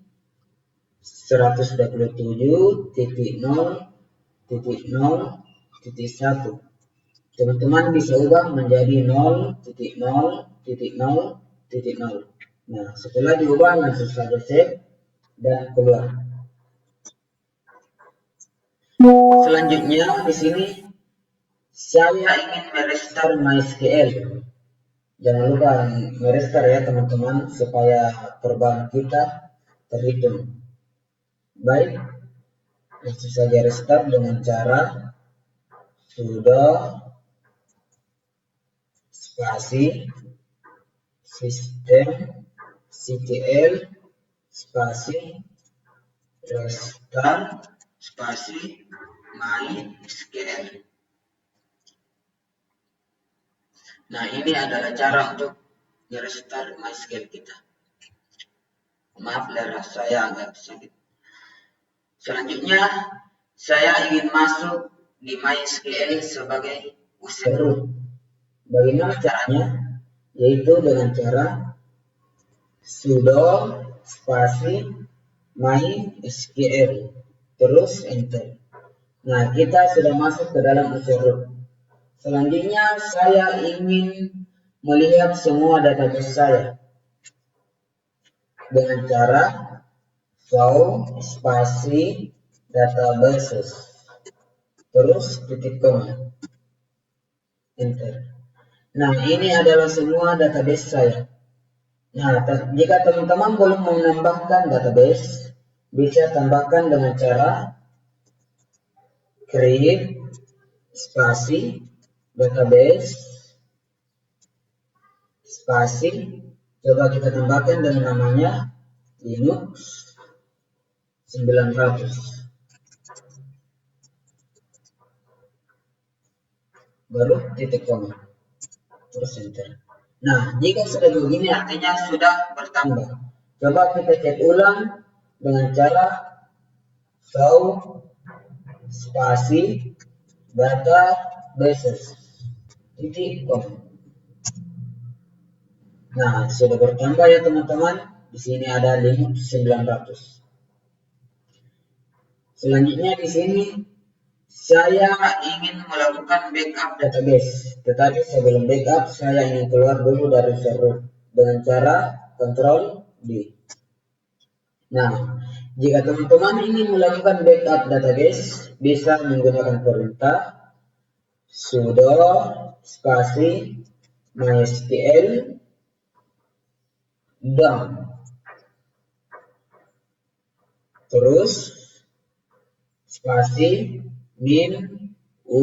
[SPEAKER 1] 127.0.0.1. Teman-teman bisa ubah menjadi 0.0.0.0. Nah, setelah diubah langsung saja save dan keluar. Selanjutnya di sini saya ingin merestart MySQL. Jangan lupa merestart ya teman-teman supaya perubahan kita terhitung. Baik, langsung saja restart dengan cara sudo spasi systemctl spasi restart spasi MySQL. Nah, ini adalah cara untuk merestart MySQL kita. Maaf darah saya agak sakit. Selanjutnya saya ingin masuk di MySQL sebagai user root. Bagaimana caranya? Yaitu dengan cara sudo spasi MySQL terus enter. Nah, kita sudah masuk ke dalam user root. Selanjutnya saya ingin melihat semua database saya dengan cara show spasi databases terus titik koma enter. Nah, ini adalah semua database saya. Nah, jika teman-teman belum menambahkan database, bisa tambahkan dengan cara create spasi database spasi, coba kita tambahkan dengan namanya Linux 900, baru titik koma terus enter. Nah, jika sudah begini artinya sudah bertambah. Coba kita cek ulang dengan cara show spasi databases titik koma. Nah, sudah bertambah ya teman-teman. Di sini ada Linux 900. Selanjutnya di sini saya ingin melakukan backup database. Tetapi sebelum backup saya ingin keluar dulu dari server dengan cara Ctrl D. Nah, jika teman-teman ingin melakukan backup database, bisa menggunakan perintah sudo spasi MySQL down terus spasi min u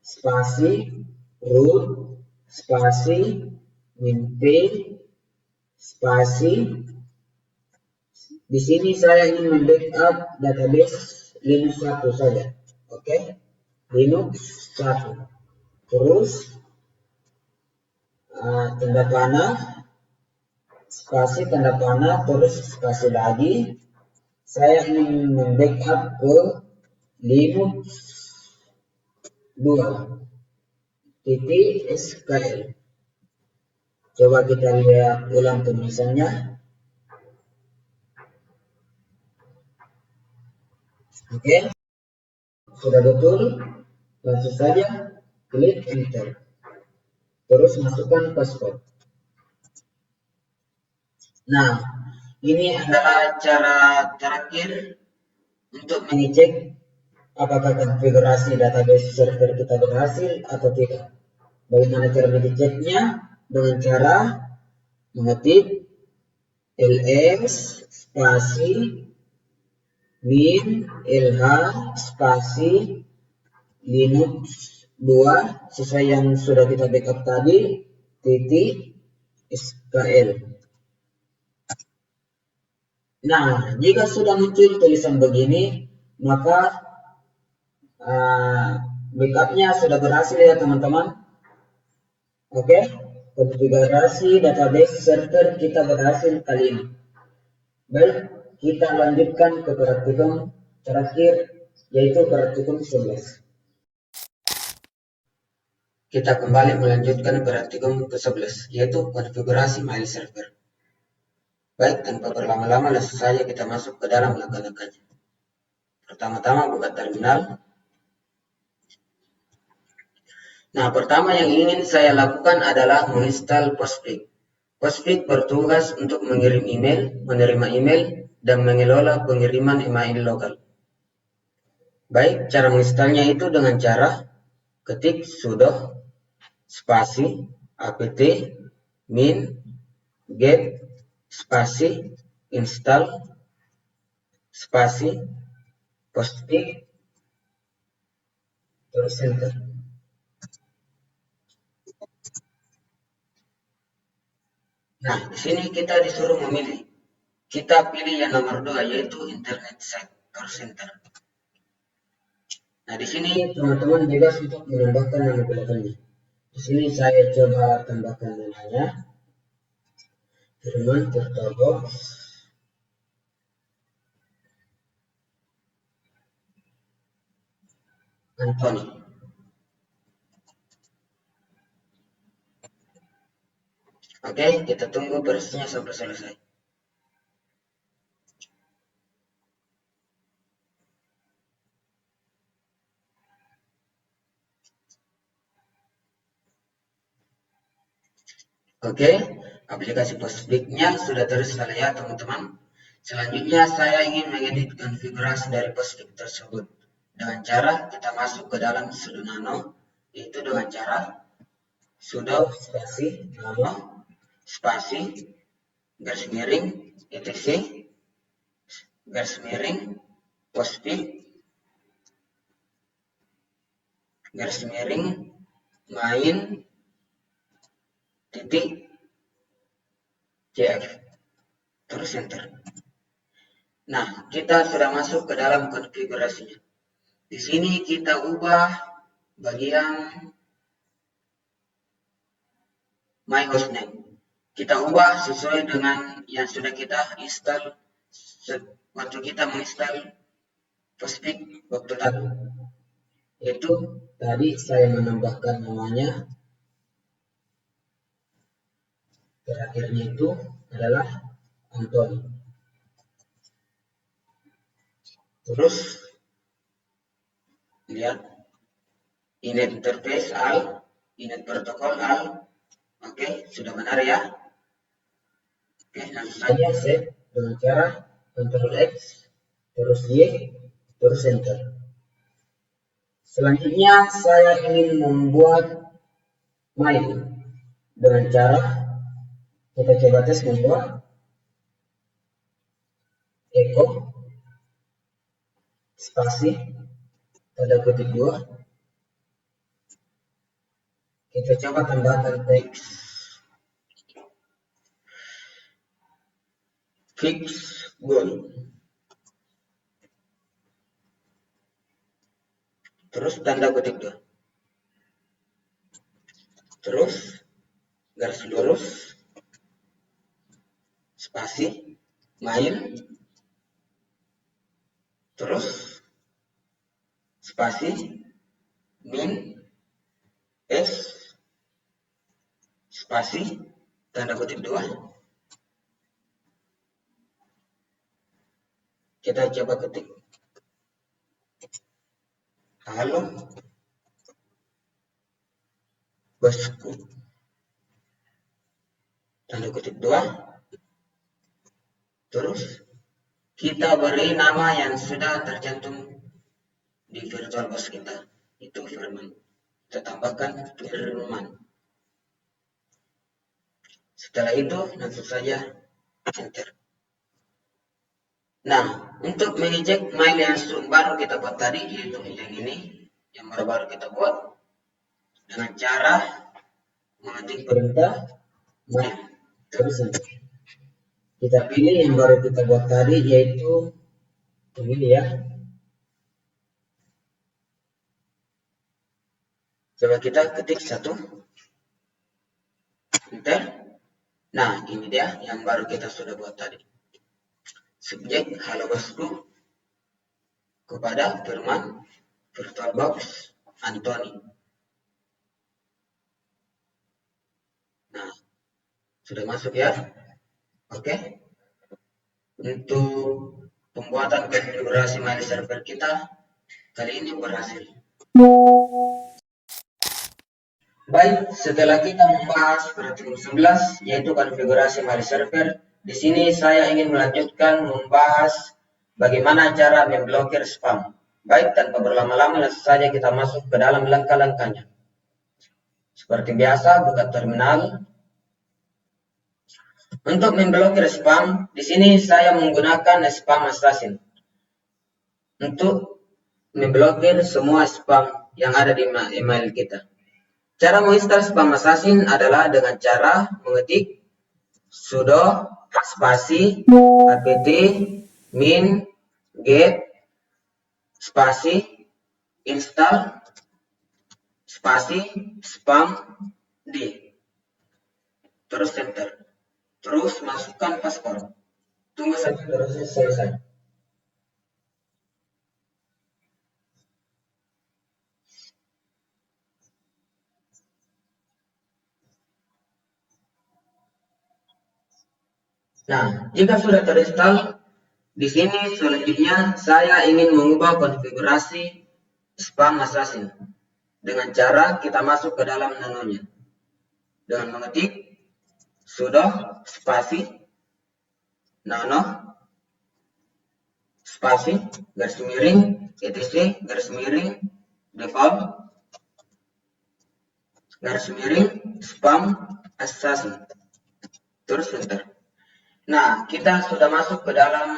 [SPEAKER 1] spasi root spasi min p spasi. Di sini saya ingin membackup database Linux 1 saja. Oke, Linux 1 terus tanda panah spasi tanda panah terus spasi lagi. Saya ingin membackup ke Linux 2.skl. Coba kita lihat ulang tulisannya. Oke, sudah betul. Langsung saja klik enter. Terus masukkan password. Nah, ini adalah cara terakhir untuk mengecek apakah konfigurasi database server kita berhasil atau tidak. Bagaimana cara mengeceknya? Dengan cara mengetik ls spasi min lh spasi linux 2 sesuai yang sudah kita backup tadi titik skl. Nah, jika sudah muncul tulisan begini, maka backupnya sudah berhasil ya teman-teman. Oke, konfigurasi database server kita berhasil kali ini. Baik, kita lanjutkan ke praktikum terakhir, yaitu praktikum 11. Kita kembali melanjutkan praktikum ke-11, yaitu konfigurasi mail server. Baik, tanpa berlama-lama langsung saja kita masuk ke dalam langkah-langkahnya. Pertama-tama buka terminal. Nah, pertama yang ingin saya lakukan adalah menginstal Postfix. Postfix bertugas untuk mengirim email, menerima email, dan mengelola pengiriman email lokal. Baik, cara menginstalnya itu dengan cara ketik sudo spasi apt min get spasi install spasi Postfix terus enter. Nah, di sini kita disuruh memilih. Kita pilih yang nomor 2, yaitu Internet Site Center. Nah, di sini teman-teman bebas untuk menambahkan nama belakangnya. Di sini saya coba tambahkan namanya Firman VirtualBox Anthony. Oke, kita tunggu prosesnya sampai selesai. Oke, aplikasi Postfix-nya sudah terinstall ya teman-teman. Selanjutnya saya ingin mengedit konfigurasi dari Postfix tersebut dengan cara kita masuk ke dalam sudo nano, yaitu dengan cara sudo spasi nano spasi garis miring etc garis miring Postfix garis miring main titik cf terus enter. Nah, kita sudah masuk ke dalam konfigurasinya. Di sini kita ubah bagian my hostname. Kita ubah sesuai dengan yang sudah kita install waktu kita menginstal Postfix waktu tadi. Itu tadi saya menambahkan namanya, terakhirnya itu adalah Anthony. Terus lihat init interface al, init protokol al. Oke, sudah benar ya. Oke, langsung saja save dengan cara Ctrl X terus Y terus enter. Selanjutnya saya ingin membuat mail dengan cara kita coba tes membuat echo spasi tanda kutip 2. Kita coba tambahkan teks fix goal. Terus tanda kutip 2. Terus garis lurus spasi mail terus spasi min s spasi tanda kutip 2. Kita coba ketik halo bosku tanda kutip 2. Terus kita beri nama yang sudah tercantum di VirtualBox kita, itu Firman. Kita tambahkan Firman. Setelah itu langsung saja enter. Nah, untuk mengejek mail yang baru kita buat tadi, yaitu yang ini, yang baru-baru kita buat, dengan cara mengetik perintah mail terus enter. Kita pilih yang baru kita buat tadi, yaitu ini ya. Coba kita ketik 1, enter. Nah, ini dia yang baru kita sudah buat tadi. Subjek, halo bosku, kepada Firman, VirtualBox, Anthony. Nah, sudah masuk ya. Oke. Untuk pembuatan konfigurasi mail server kita kali ini berhasil. Baik, setelah kita membahas praktikum 11 yaitu konfigurasi mail server, di sini saya ingin melanjutkan membahas bagaimana cara memblokir spam. Baik, tanpa berlama-lama langsung saja kita masuk ke dalam langkah-langkahnya. Seperti biasa, buka terminal. Untuk memblokir spam, di sini saya menggunakan spam assassin untuk memblokir semua spam yang ada di email kita. Cara menginstal spam assassin adalah dengan cara mengetik sudo spasi apt min get spasi install spasi spam d, terus enter, terus masukkan password, tunggu sampai proses selesai. Nah, jika sudah terinstall, di sini selanjutnya saya ingin mengubah konfigurasi spam assassin dengan cara kita masuk ke dalam menunya dengan mengetik sudo spasi nano spasi garis miring etc garis miring default garis miring spam assassin, terus enter. Nah, kita sudah masuk ke dalam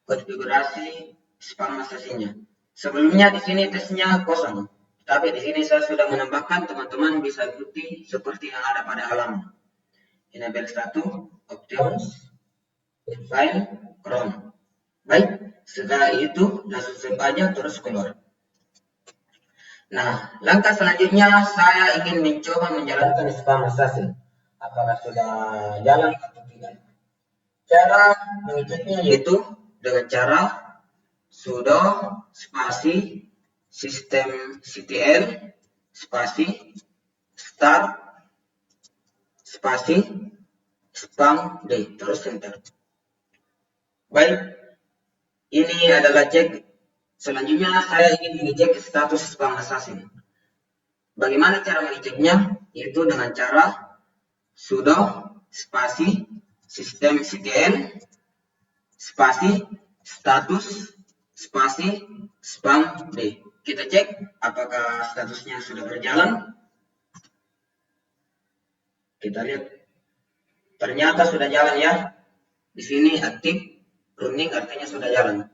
[SPEAKER 1] konfigurasi spam assassin-nya. Sebelumnya di sini tesnya kosong, tapi di sini saya sudah menambahkan, teman-teman bisa ikuti seperti yang ada pada halaman. Enable 1, options, file, Chrome. Baik, setelah itu langsung save aja terus keluar. Nah, langkah selanjutnya saya ingin mencoba menjalankan spam assassin. Apakah sudah jalan atau tidak? Cara mengeceknya yaitu dengan cara sudo spasi systemctl spasi start spasi spam d, terus enter. Baik, ini adalah cek. Selanjutnya saya ingin mengecek status spam assassin. Bagaimana cara mengeceknya? Yaitu dengan cara sudo spasi systemctl spasi status spasi spam d. Kita cek apakah statusnya sudah berjalan. Kita lihat, ternyata sudah jalan ya. Di sini aktif running, artinya sudah jalan.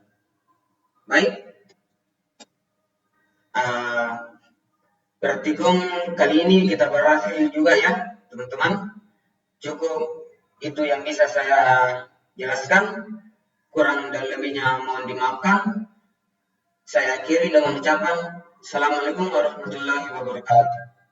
[SPEAKER 1] Baik, praktikum kali ini kita berhasil juga ya teman-teman. Cukup itu yang bisa saya jelaskan, kurang dan lebihnya mohon dimaafkan. Saya akhiri dengan ucapan Assalamualaikum warahmatullahi wabarakatuh.